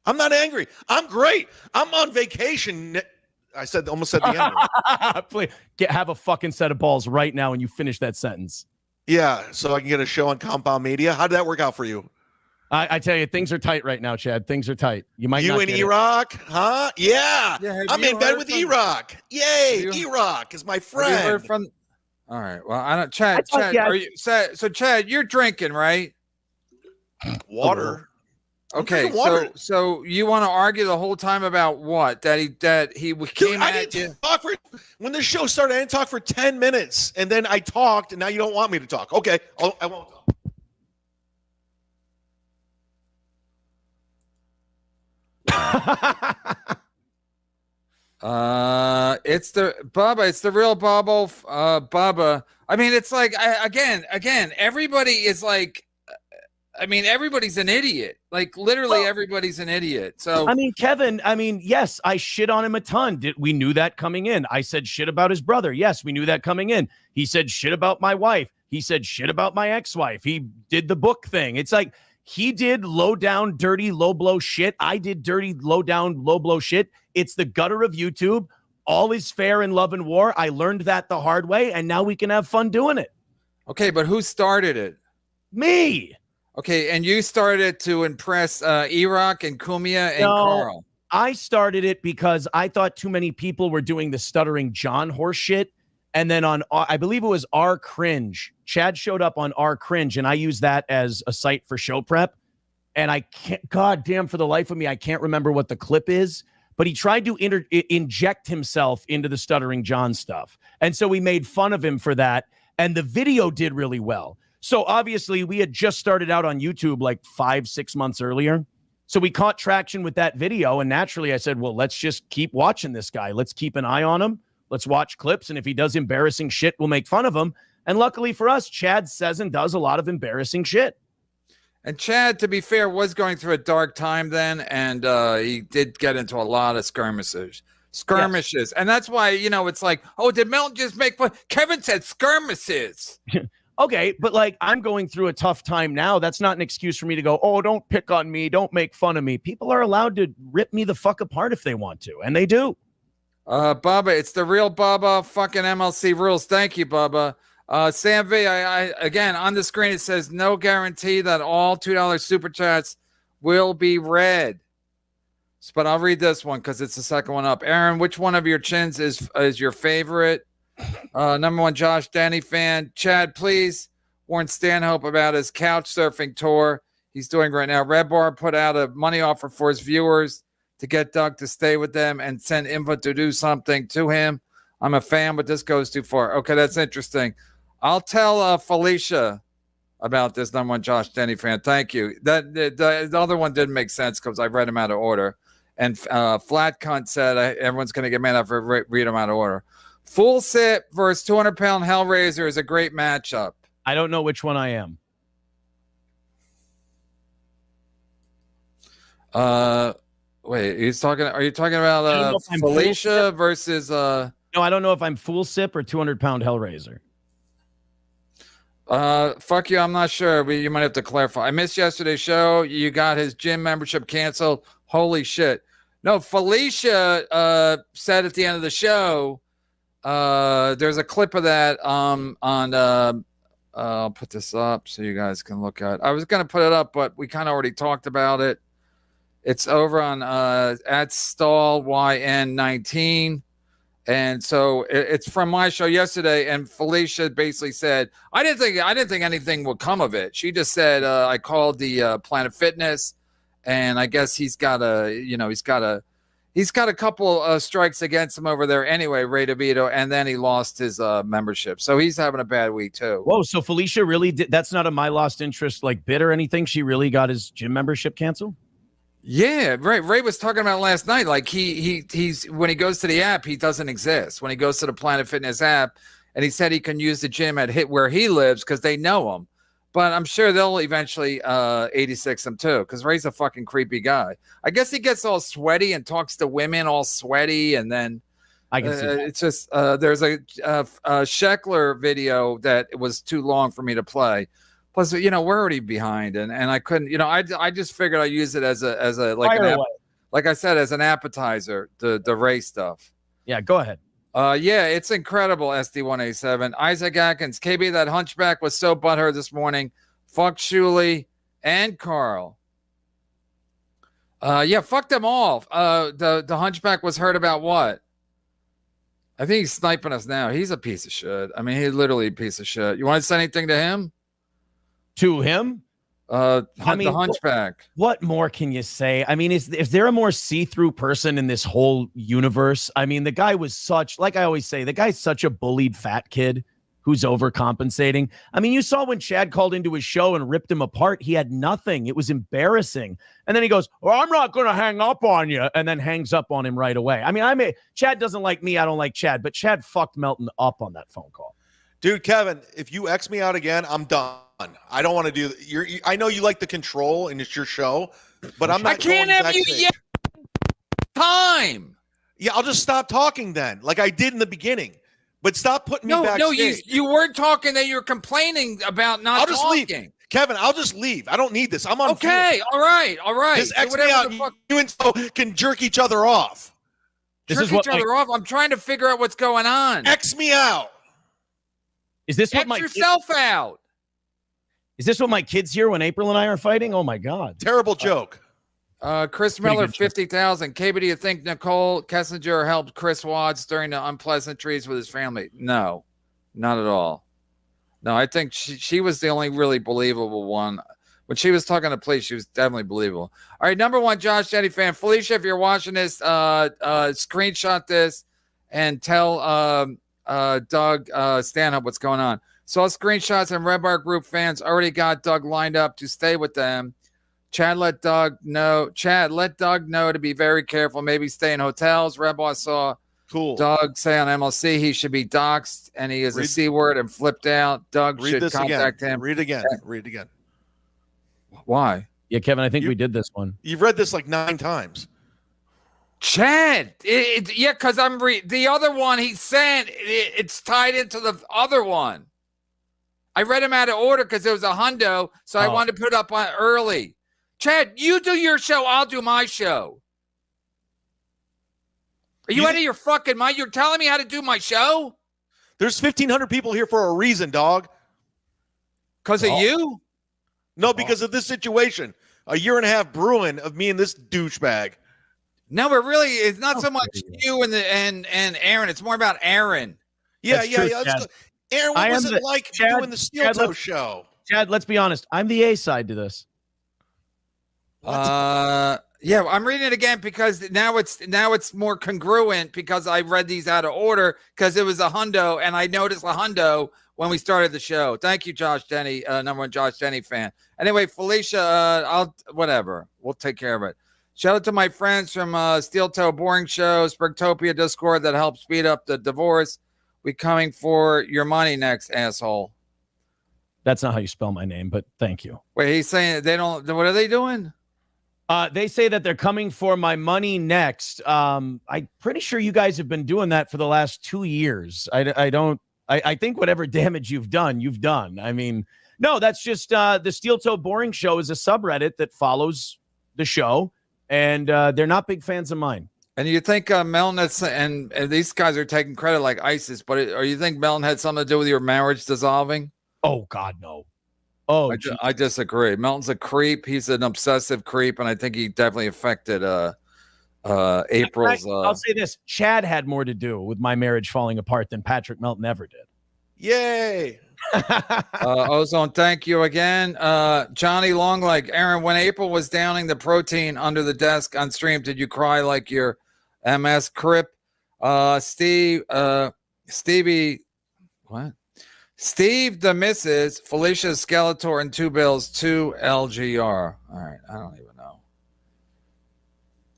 I'm not angry. I'm great. I'm on vacation. I almost said the end. Please have a fucking set of balls right now and you finish that sentence. Yeah, so I can get a show on Compound Media. How did that work out for you? I tell you, things are tight right now, Chad. Things are tight. You might not in Iraq, huh? Yeah. I'm in bed with Iraq. Yay, Iraq is my friend. All right. Well, I don't. Chad, Chad, you're drinking, right? Water. Okay, so you want to argue the whole time about what? That he came at you? When the show started, I didn't talk for 10 minutes, and then I talked, and now you don't want me to talk. Okay, I won't talk. It's the real Bubba. I mean, it's like again, everybody is like. I mean, everybody's an idiot. Like, literally, everybody's an idiot. So, I mean, Kevin, yes, I shit on him a ton. We knew that coming in. I said shit about his brother. Yes, we knew that coming in. He said shit about my wife. He said shit about my ex-wife. He did the book thing. It's like he did low down, dirty, low blow shit. I did dirty, low down, low blow shit. It's the gutter of YouTube. All is fair in love and war. I learned that the hard way, and now we can have fun doing it. Okay, but who started it? Me. Okay, and you started to impress Iraq and Kumia and Carl. I started it because I thought too many people were doing the stuttering John horse shit. And then on, I believe it was R Cringe. Chad showed up on R Cringe, and I used that as a site for show prep. And I can't, goddamn, for the life of me, I can't remember what the clip is. But he tried to inject himself into the stuttering John stuff. And so we made fun of him for that. And the video did really well. So obviously we had just started out on YouTube like 5-6 months earlier. So we caught traction with that video. And naturally I said, well, let's just keep watching this guy. Let's keep an eye on him. Let's watch clips. And if he does embarrassing shit, we'll make fun of him. And luckily for us, Chad says and does a lot of embarrassing shit. And Chad, to be fair, was going through a dark time then. And he did get into a lot of skirmishes. Yes. And that's why, it's like, oh, did Milton just make fun? Kevin said skirmishes. Okay, but like I'm going through a tough time now. That's not an excuse for me to go, oh, don't pick on me. Don't make fun of me. People are allowed to rip me the fuck apart if they want to, and they do. Bubba, it's the real Bubba, fucking MLC rules. Thank you, Bubba. Sam V, I again, on the screen, it says no guarantee that all $2 super chats will be read. but I'll read this one because it's the second one up. Aaron, which one of your chins is your favorite? Number one, Josh Denny fan. Chad, please warn Stanhope about his couch surfing tour he's doing right now. Red Bar put out a money offer for his viewers to get Doug to stay with them and send Imholte to do something to him. I'm a fan, but this goes too far. Okay, that's interesting. I'll tell Felicia about this, number one Josh Denny fan. Thank you. The other one didn't make sense because I read them out of order. And Flat Cunt said everyone's going to get mad after read them out of order. Full Sip versus 200-pound Hellraiser is a great matchup. I don't know which one I am. Wait, are you talking about Felicia versus No, I don't know if I'm Full Sip or 200-pound Hellraiser. Fuck you, I'm not sure, but you might have to clarify. I missed yesterday's show. You got his gym membership canceled. Holy shit. No, Felicia said at the end of the show, there's a clip of that on I'll put this up so you guys can look at it. I was going to put it up, but we kind of already talked about it. It's over on at Stall YN19. And so it's from my show yesterday, and Felicia basically said, I didn't think anything would come of it. She just said, I called the Planet Fitness, and I guess he's got a couple strikes against him over there anyway, Ray DeVito, and then he lost his membership. So he's having a bad week too. Whoa, so Felicia really did, that's not a my lost interest like bid or anything. She really got his gym membership canceled? Yeah, right. Ray was talking about last night. Like he's when he goes to the app, he doesn't exist. When he goes to the Planet Fitness app, and he said he can use the gym at where he lives because they know him. But I'm sure they'll eventually 86 him too, because Ray's a fucking creepy guy. I guess he gets all sweaty and talks to women all sweaty, and then I can see that. it's just there's a Sheckler video that was too long for me to play. Plus, we're already behind, and I couldn't, I just figured I'd use it as a like I said, as an appetizer, the Ray stuff. Yeah, go ahead. Yeah, it's incredible, SD187. Isaac Atkins, KB, that hunchback was so butthurt this morning. Fuck Shuley and Carl. Yeah, fuck them all. The hunchback was hurt about what? I think he's sniping us now. He's a piece of shit. I mean, he's literally a piece of shit. You want to say anything to him? To him? The hunchback. What more can you say? I mean, is there a more see-through person in this whole universe? I mean, the guy was like I always say, the guy's such a bullied fat kid who's overcompensating. I mean, you saw when Chad called into his show and ripped him apart, he had nothing. It was embarrassing. And then he goes, well, I'm not going to hang up on you, and then hangs up on him right away. I mean, Chad doesn't like me. I don't like Chad, but Chad fucked Melton up on that phone call. Dude, Kevin, if you X me out again, I'm done. I don't want to do that. I know you like the control and it's your show, but I'm not. I can't have you yet. Time. Yeah, I'll just stop talking then, like I did in the beginning. But stop putting me backstage. No, you weren't talking. That you're complaining about not I'll just talking. Leave. Kevin, I'll just leave. I don't need this. I'm on. Okay, all right. Just X me out. You and so can jerk each other off. Jerk each other off. I'm trying to figure out what's going on. X me out. Is this what yourself out? Is this what my kids hear when April and I are fighting? Oh my God! Terrible joke. Chris Miller, 50,000. KB, do you think Nicole Kessinger helped Chris Watts during the unpleasantries with his family? No, not at all. No, I think she was the only really believable one. When she was talking to police, she was definitely believable. All right, number one, Josh Jetty fan. Felicia, if you're watching this, screenshot this and tell Doug Stanhope what's going on. Saw screenshots and Red Bar Group fans already got Doug lined up to stay with them. Chad let Doug know to be very careful, maybe stay in hotels. Red Bar saw Doug say on MLC he should be doxxed and he is a C word and flipped out. Doug should contact him. Read again. Why? Yeah, Kevin, I think we did this one. You've read this like 9 times. Chad, yeah, because I'm the other one he sent. It's tied into the other one. I read him out of order because it was a hundo, so I wanted to put it up on early. Chad, you do your show, I'll do my show. Are you out of your fucking mind? You're telling me how to do my show? There's 1,500 people here for a reason, dog. Because of you? No, because of this situation. A year and a half brewing of me and this douchebag. No, but really, it's not so much you and Aaron. It's more about Aaron. Yeah, That's yeah, true, yeah. Let's Chad. go. Aaron, what was it like Chad, doing the Steel Toe show? Chad, let's be honest. I'm the A side to this. Yeah, I'm reading it again because now it's more congruent because I read these out of order because it was a hundo and I noticed a hundo when we started the show. Thank you, Josh Denny, number one Josh Denny fan. Anyway, Felicia, we'll take care of it. Shout out to my friends from Steel Toe Boring Show, Sprigtopia Discord that helped speed up the divorce. We coming for your money next, asshole. That's not how you spell my name, but thank you. Wait, he's saying they don't. What are they doing? They say that they're coming for my money next. I'm pretty sure you guys have been doing that for the last 2 years. I think whatever damage you've done. I mean, no, that's just the Steel Toe Boring Show is a subreddit that follows the show, and they're not big fans of mine. And you think Melon and these guys are taking credit like ISIS, but or you think Melon had something to do with your marriage dissolving? Oh, God, no. Oh, I disagree. Melton's a creep. He's an obsessive creep, and I think he definitely affected April's. I'll say this: Chad had more to do with my marriage falling apart than Patrick Melton ever did. Yay! Ozone, thank you again. Johnny Longleg, Aaron, when April was downing the protein under the desk on stream, did you cry like your MS Crip? Stevie, what? Steve the Mrs. Felicia Skeletor and 2 Bills 2 LGR. All right, I don't even know.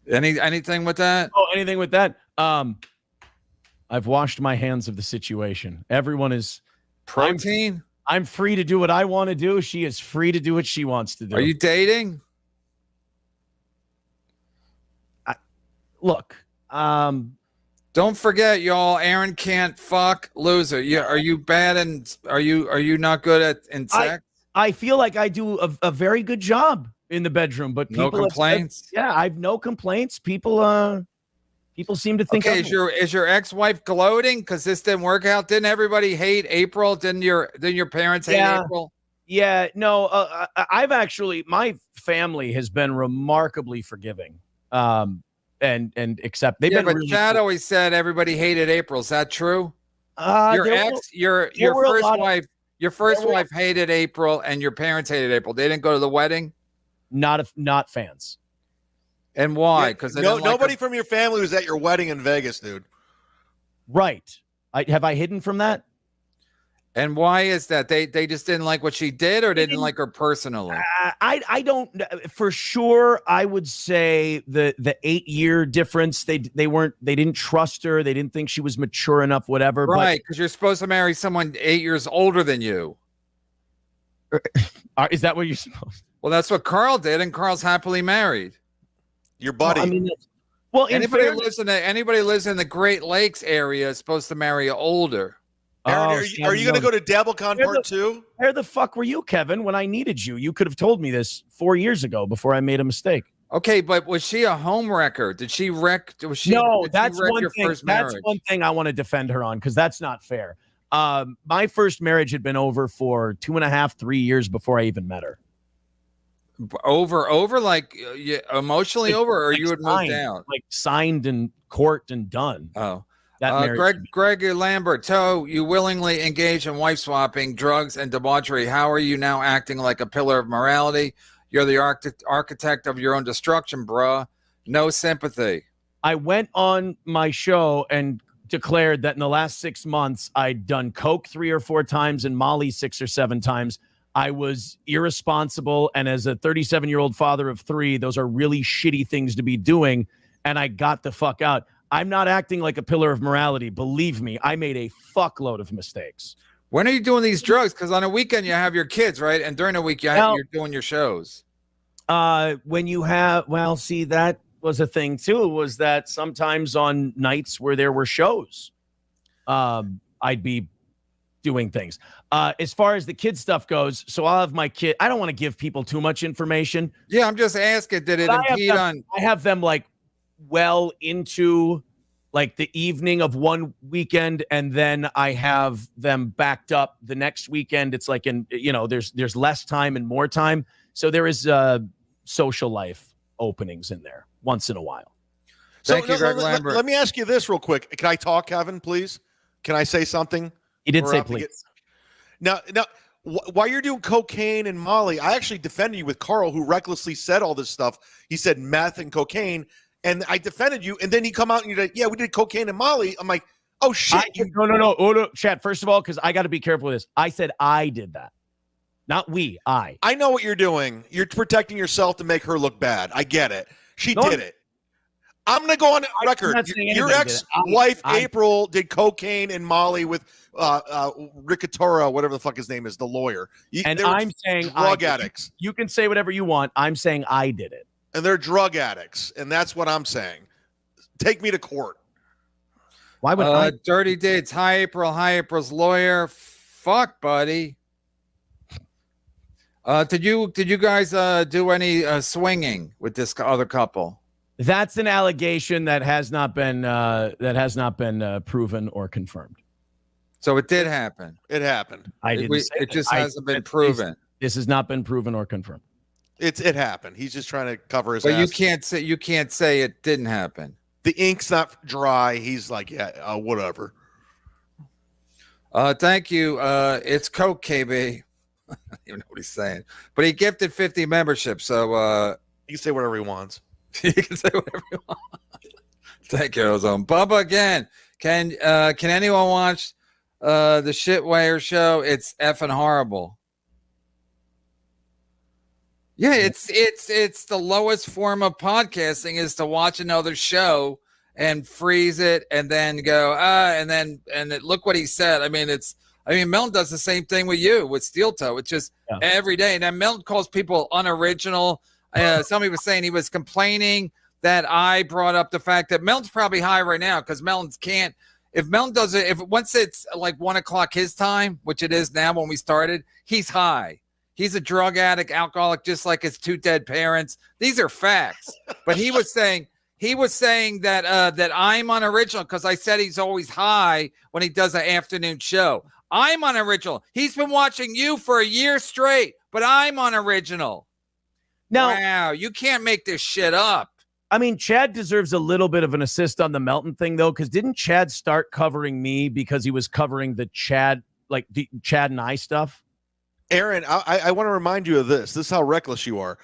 Anything with that? Oh, anything with that? I've washed my hands of the situation. Everyone is protein. I'm free to do what I want to do. She is free to do what she wants to do. Are you dating? Look, don't forget, y'all. Aaron can't fuck loser. Yeah, are you bad and are you not good at sex? I feel like I do a very good job in the bedroom, but people no complaints. I've no complaints. People seem to think. Okay, is your ex-wife gloating because this didn't work out? Didn't everybody hate April? Didn't your parents hate April? Yeah, no. I've actually, my family has been remarkably forgiving. And except they've been. But really Chad cool. always said everybody hated April. Is that true? Your first wife hated April, and your parents hated April. They didn't go to the wedding. Not fans. And why? Because nobody from your family was at your wedding in Vegas, dude. Right. Have I hidden from that? And why is that? They just didn't like what she did, or they didn't like her personally? I don't for sure. I would say the 8-year difference. They didn't trust her. They didn't think she was mature enough. Whatever. Right? Because you're supposed to marry someone 8 years older than you. Is that what you're supposed to? Well, that's what Carl did, and Carl's happily married. Your buddy. Well, I mean, well, anybody lives in the Great Lakes area is supposed to marry older. Aaron, are you going to go to DabbleCon Part 2? Where the fuck were you, Kevin, when I needed you? You could have told me this 4 years ago before I made a mistake. Okay, but was she a home wrecker? Did she wreck? That's one thing. That's one thing I want to defend her on because that's not fair. My first marriage had been over for 2.5, 3 years before I even met her. Over, like emotionally over, or you would move down? Like signed in court and done. Oh. Greg Lambert, you willingly engaged in wife swapping, drugs, and debauchery. How are you now acting like a pillar of morality? You're the architect of your own destruction, bruh. No sympathy. I went on my show and declared that in the last 6 months, I'd done coke 3 or 4 times and Molly 6 or 7 times. I was irresponsible. And as a 37-year-old father of 3, those are really shitty things to be doing. And I got the fuck out. I'm not acting like a pillar of morality. Believe me, I made a fuckload of mistakes. When are you doing these drugs? Because on a weekend you have your kids, right? And during the week you're doing your shows. When you have, see, that was a thing too, was that sometimes on nights where there were shows, I'd be doing things. As far as the kid stuff goes, so I'll have my kid. I don't want to give people too much information. Yeah, I'm just asking, did it impede on? I have them like well into like the evening of one weekend, and then I have them backed up the next weekend. It's like there's less time and more time, so there is social life openings in there once in a while. Thank you, Greg Lambert. Let me ask you this real quick. Can I talk, Kevin, please? Can I say something? He did say please. Now, while you're doing cocaine and Molly, I actually defended you with Carl, who recklessly said all this stuff. He said meth and cocaine, and I defended you. And then he come out and you're like, yeah, we did cocaine and Molly. I'm like, oh, shit. No, Chat, first of all, because I got to be careful with this. I said I did that. Not we, I. I know what you're doing. You're protecting yourself to make her look bad. I get it. She did it. I'm going to go on record. Your ex-wife, April, did cocaine and Molly with Rekieta, whatever the fuck his name is, the lawyer. And I'm saying drug addicts. You can say whatever you want. I'm saying I did it. And they're drug addicts. And that's what I'm saying. Take me to court. Why would I? Dirty Deeds. Hi, April. Hi, April's lawyer. Fuck, buddy. Did you guys do any swinging with this other couple? That's an allegation that has not been proven or confirmed. So it did happen. It happened. It just hasn't been proven. This has not been proven or confirmed. It happened. He's just trying to cover his. But ass. you can't say it didn't happen. The ink's not dry. He's like, yeah, whatever. Thank you. It's Coke, KB. I don't even know what he's saying, but he gifted 50 memberships. So he can say whatever he wants. You can say whatever you want. Thank you, Ozone. Bubba again. Can anyone watch the Shitwire show? It's effing horrible. Yeah, it's the lowest form of podcasting is to watch another show and freeze it and then go look what he said. I mean, Milton does the same thing with you with Steel Toe. It's just every day. And then Milton calls people unoriginal. Somebody was saying he was complaining that I brought up the fact that Melton's probably high right now because Melton's can't. If Melton does it, if once it's like 1 o'clock his time, which it is now when we started, he's high. He's a drug addict, alcoholic, just like his 2 dead parents. These are facts. But he was saying that I'm unoriginal because I said he's always high when he does an afternoon show. I'm unoriginal. He's been watching you for a year straight, but I'm unoriginal. Now, wow, you can't make this shit up. I mean, Chad deserves a little bit of an assist on the Melton thing, though, because didn't Chad start covering me because he was covering the Chad and I stuff? Aaron, I want to remind you of this. This is how reckless you are.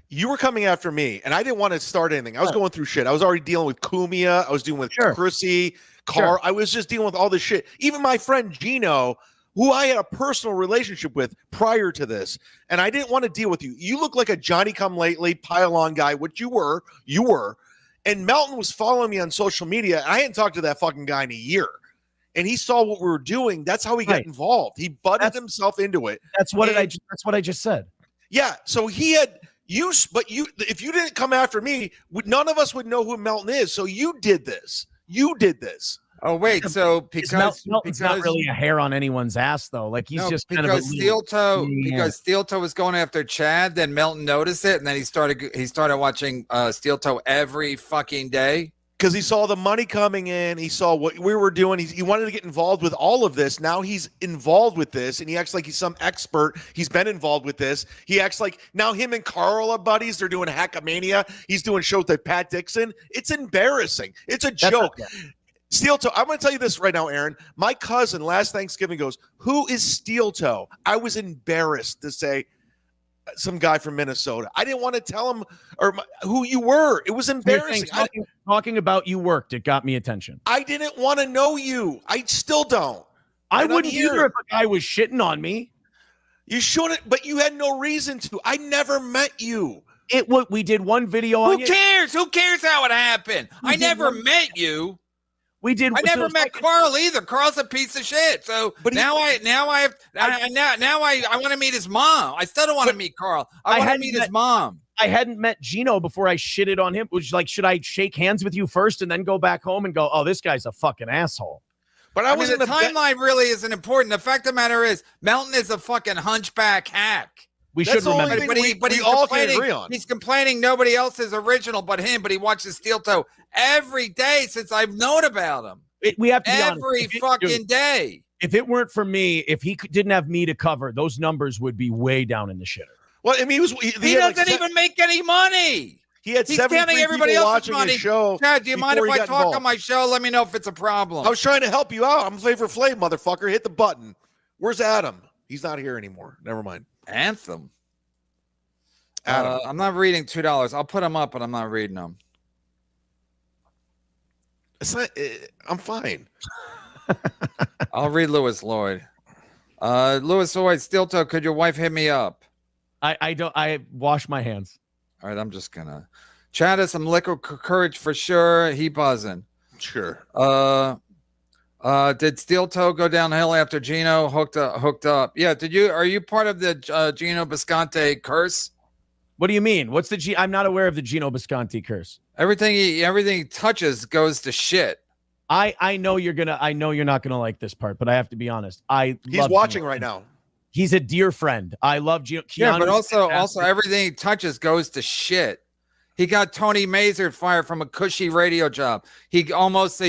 You were coming after me, and I didn't want to start anything. I was going through shit. I was already dealing with Kumia. I was dealing with Chrissy, Carr. Sure. I was just dealing with all this shit. Even my friend Gino, who I had a personal relationship with prior to this, and I didn't want to deal with you. You look like a Johnny-come-lately pile-on guy, which you were. And Melton was following me on social media, and I hadn't talked to that fucking guy in a year. And he saw what we were doing. That's how he got involved. He butted himself into it. That's what I just said. Yeah. So he had if you didn't come after me, none of us would know who Melton is. So you did this. Oh wait, so because Melton's not really a hair on anyone's ass though. Like he's just kind of a Steel Toe. Because Steel Toe was going after Chad, then Melton noticed it, and then he started watching Steel Toe every fucking day. Because he saw the money coming in, he saw what we were doing. He wanted to get involved with all of this. Now he's involved with this, and he acts like he's some expert. He's been involved with this. He acts like now him and Carl are buddies. They're doing Hackamania. He's doing shows with Pat Dixon. It's embarrassing. It's a joke. Steel Toe, I'm going to tell you this right now, Aaron. My cousin last Thanksgiving goes, "Who is Steel Toe?" I was embarrassed to say some guy from Minnesota. I didn't want to tell him who you were. It was embarrassing. Talking about you worked. It got me attention. I didn't want to know you. I still don't. I wouldn't either if a guy was shitting on me. You shouldn't, but you had no reason to. I never met you. We did one video on Who cares? Who cares how it happened? I never met you. We did. I never met Carl either. Carl's a piece of shit. So now I want to meet his mom. I still don't want to meet Carl. I want to meet his mom. I hadn't met Gino before I shitted on him. Which like, should I shake hands with you first and then go back home and go, "Oh, this guy's a fucking asshole." But I mean, the timeline really isn't important. The fact of the matter is, Melton is a fucking hunchback hack. We should remember, but he all can agree on. He's complaining nobody else is original but him. But he watches Steel Toe every day since I've known about him. We have to be every fucking day. If it weren't for me, if he didn't have me to cover, those numbers would be way down in the shitter. Well, I mean, he doesn't even make any money. He had He's 73 counting people everybody else's watching money. his show. Chad, do you mind if before I he got talk involved. on my show? Let me know if it's a problem. I was trying to help you out. I'm Flavor Flav, motherfucker. Hit the button. Where's Adam? He's not here anymore. Never mind. Anthem. Adam. I'm not reading $2. I'll put them up, but I'm not reading them. It's not. I'm fine. I'll read Lewis Lloyd. Lewis Lloyd, Steel Toe, could your wife hit me up? I don't. I wash my hands. All right, I'm just gonna chat us some liquid courage for sure. He buzzing. Sure. Did Steel Toe go downhill after Gino hooked up? Yeah. Are you part of the Gino Bisconte curse? What do you mean? What's the I'm not aware of the Gino Bisconti curse. Everything he touches goes to shit. I know you're not gonna like this part, but I have to be honest. He's watching right now. He's a dear friend. I love Gino. Yeah, but also everything he touches goes to shit. He got Tony Mazur fired from a cushy radio job. They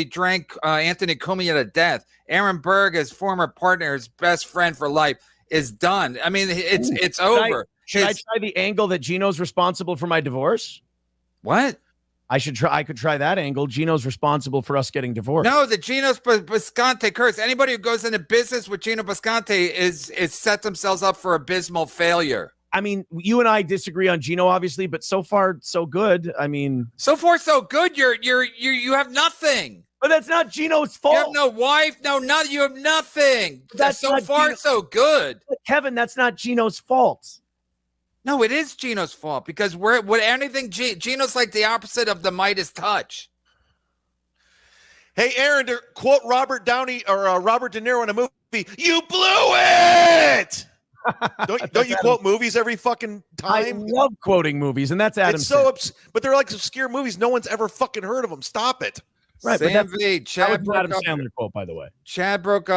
drank Anthony Cumia to death. Aaron Berg, his former partner, his best friend for life, is done. I mean, it's over. Should I try the angle that Gino's responsible for my divorce? What? I could try that angle. Gino's responsible for us getting divorced. No, the Gino Bisconte curse. Anybody who goes into business with Gino Bisconte is set themselves up for abysmal failure. I mean, you and I disagree on Gino, obviously, but so far so good. I mean, so far so good. You have nothing. But that's not Gino's fault. You have no wife, nothing. You have nothing. That's so far so good. But Kevin, that's not Gino's fault. No, it is Gino's fault because Gino's like the opposite of the Midas touch. Hey, Aaron, to quote Robert Downey or Robert De Niro in a movie, you blew it. Don't you quote movies every fucking time? I love quoting movies, and that's Adam. It's so but they're like obscure movies. No one's ever fucking heard of them. Stop it. Right, Sam but V. Chad broke Adam Sandler quote, by the way. Chad broke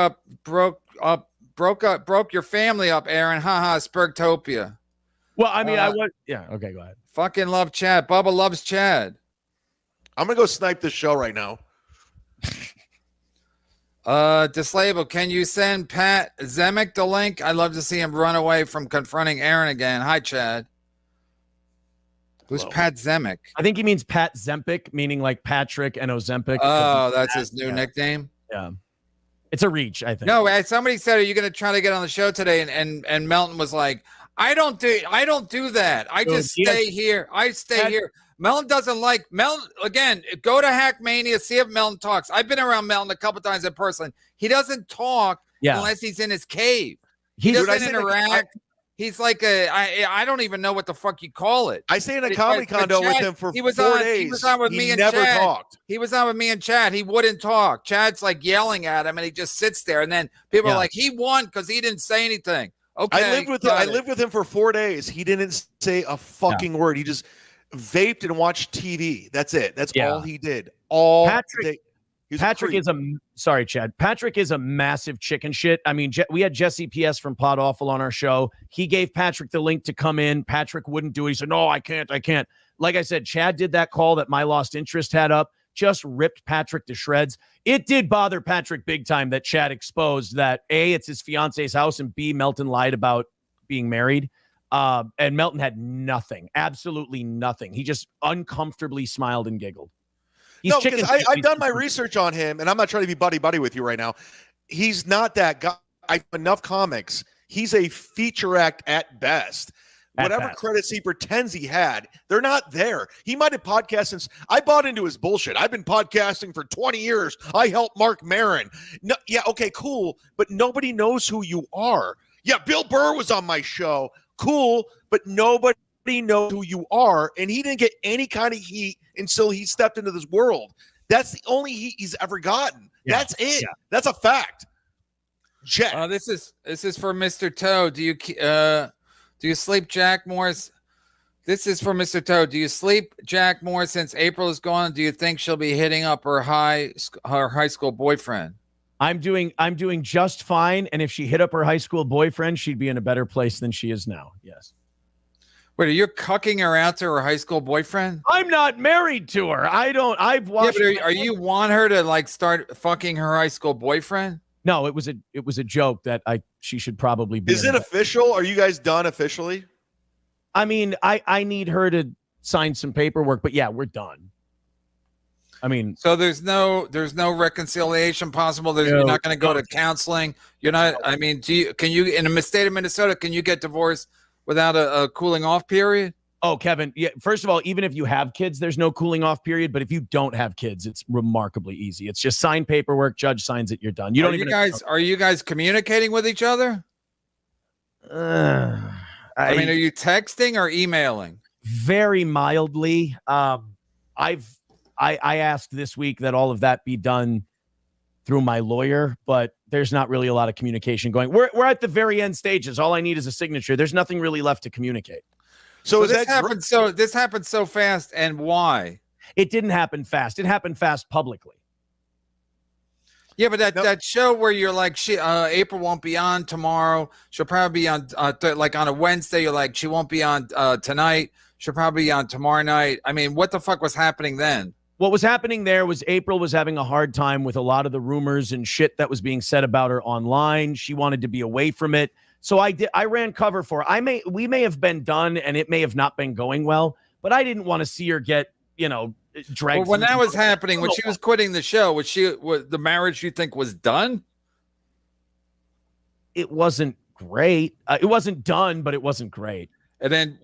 your family up, Aaron. Haha, Spurgtopia. Well, I mean, okay, go ahead. Fucking love Chad. Bubba loves Chad. I'm gonna go snipe this show right now. Dislabel, can you send Pat Zemek the link? I'd love to see him run away from confronting Aaron again. Hi, Chad. Who's Pat Zemek? I think he means Pat Zempic, meaning like Patrick and Ozempic. Oh, that's his new nickname? Yeah. It's a reach, I think. No, somebody said, are you going to try to get on the show today? And Melton was like, I don't do that. I just stay here. I stay here. Melton doesn't like Melton. Again, go to Hackmania, see if Melton talks. I've been around Melton a couple times in person. He doesn't talk unless he's in his cave. He doesn't interact. He's like I don't even know what the fuck you call it. I stay in a comedy condo with him for 4 days. He was on with me and never Chad. Talked. He was on with me and Chad. He wouldn't talk. Chad's like yelling at him, and he just sits there. And then people are like, he won because he didn't say anything. Okay, I lived with him for 4 days. He didn't say a fucking word. He just vaped and watched TV. That's it. That's all he did. Patrick is sorry, Chad. Patrick is a massive chicken shit. I mean, we had Jesse PS from Pod Awful on our show. He gave Patrick the link to come in. Patrick wouldn't do it. He said, no, I can't. Like I said, Chad did that call that My Lost Interest had up, just ripped Patrick to shreds. It did bother Patrick big time that Chad exposed that A, it's his fiance's house, and B, Melton lied about being married. And Melton had nothing, absolutely nothing. He just uncomfortably smiled and giggled. Because I've done my research on him, and I'm not trying to be buddy with you right now. He's not that guy. Enough comics. He's a feature act at best. Whatever credits he pretends he had, they're not there. He might have podcasted since I bought into his bullshit. I've been podcasting for 20 years. I helped Mark Maron. No, yeah, okay, cool. But nobody knows who you are. Yeah, Bill Burr was on my show. Cool, but nobody knows who you are, and he didn't get any kind of heat until he stepped into this world. That's the only heat he's ever gotten. Yeah. That's it. Yeah. That's a fact. Check. This is for Mr. Toe. Do you sleep Jack Morris? This is for Mr. Toe. Do you sleep Jack Morris since April is gone? Do you think she'll be hitting up her high school boyfriend? I'm doing just fine, and if she hit up her high school boyfriend, she'd be in a better place than she is now. Yes. Wait, are you cucking her out to her high school boyfriend? I'm not married to her. I've watched. Yeah, but are you want her to like start fucking her high school boyfriend? No, it was a joke that she should probably be. Is it official? Are you guys done officially? I mean, I need her to sign some paperwork. But yeah, we're done. I mean, so there's no reconciliation possible. You're not going to go to counseling. You're not. I mean, can you in the state of Minnesota can you get divorced without a cooling off period? Oh, Kevin. Yeah. First of all, even if you have kids, there's no cooling off period. But if you don't have kids, it's remarkably easy. It's just sign paperwork. Judge signs it. You're done. Are you guys communicating with each other? I mean, are you texting or emailing? Very mildly. I asked this week that all of that be done through my lawyer, but there's not really a lot of communication going. We're at the very end stages. All I need is a signature. There's nothing really left to communicate. So this happened so fast, and why? It didn't happen fast. It happened fast publicly. Yeah, but that show where you're like, April won't be on tomorrow. She'll probably be on like on a Wednesday. You're like, she won't be on tonight. She'll probably be on tomorrow night. I mean, what the fuck was happening then? What was happening there was April was having a hard time with a lot of the rumors and shit that was being said about her online. She wanted to be away from it. So I ran cover for her. We may have been done and it may have not been going well, but I didn't want to see her get, dragged. Well, when that was happening, when she was quitting the show, was the marriage you think was done? It wasn't great. It wasn't done, but it wasn't great. And then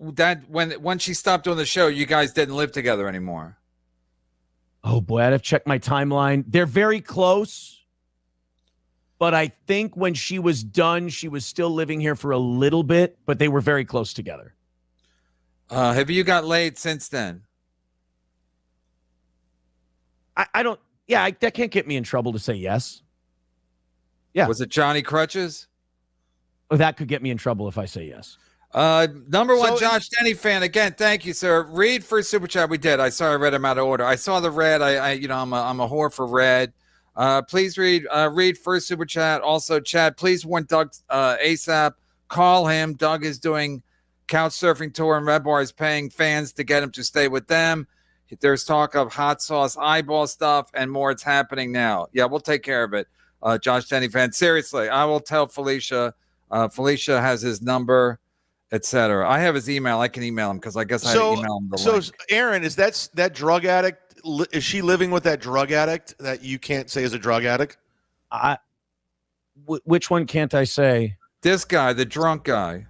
when she stopped doing the show, you guys didn't live together anymore. Oh boy, I'd have checked my timeline. They're very close, but I think when she was done, she was still living here for a little bit, but they were very close together. Have you got laid since then? I don't. Yeah, that can't get me in trouble to say yes. Yeah. Was it Johnny Crutches? Oh, that could get me in trouble if I say yes. Number one, Josh Denny fan again. Thank you, sir. Read for super chat. We did. I read them out of order. I saw the red. I'm a whore for red. Please read first super chat. Also, Chad, please warn Doug ASAP. Call him. Doug is doing couch surfing tour, and Red Bar is paying fans to get him to stay with them. There's talk of hot sauce eyeball stuff and more. It's happening now. Yeah, we'll take care of it. Josh Denny fan. Seriously, I will tell Felicia. Felicia has his number, etc. I have his email. I can email him because I guess I had to email him. So, Aaron, is that drug addict? Is she living with that drug addict that you can't say is a drug addict? Which one can't I say? This guy, the drunk guy.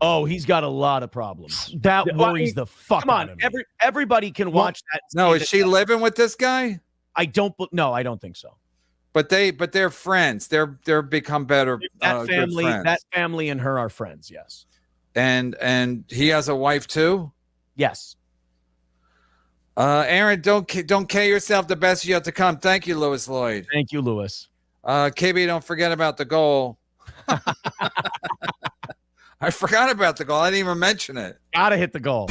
Oh, he's got a lot of problems. That worries the fuck out of me. Everybody can watch that. No, is she living with this guy? No, I don't think so. But they're friends. They're become better. That family and her are friends. Yes. And he has a wife too. Yes. Aaron, don't K yourself. The best is yet to come. Thank you, Lewis Lloyd. Thank you, Lewis. KB, don't forget about the goal. I forgot about the goal. I didn't even mention it. Gotta hit the goal.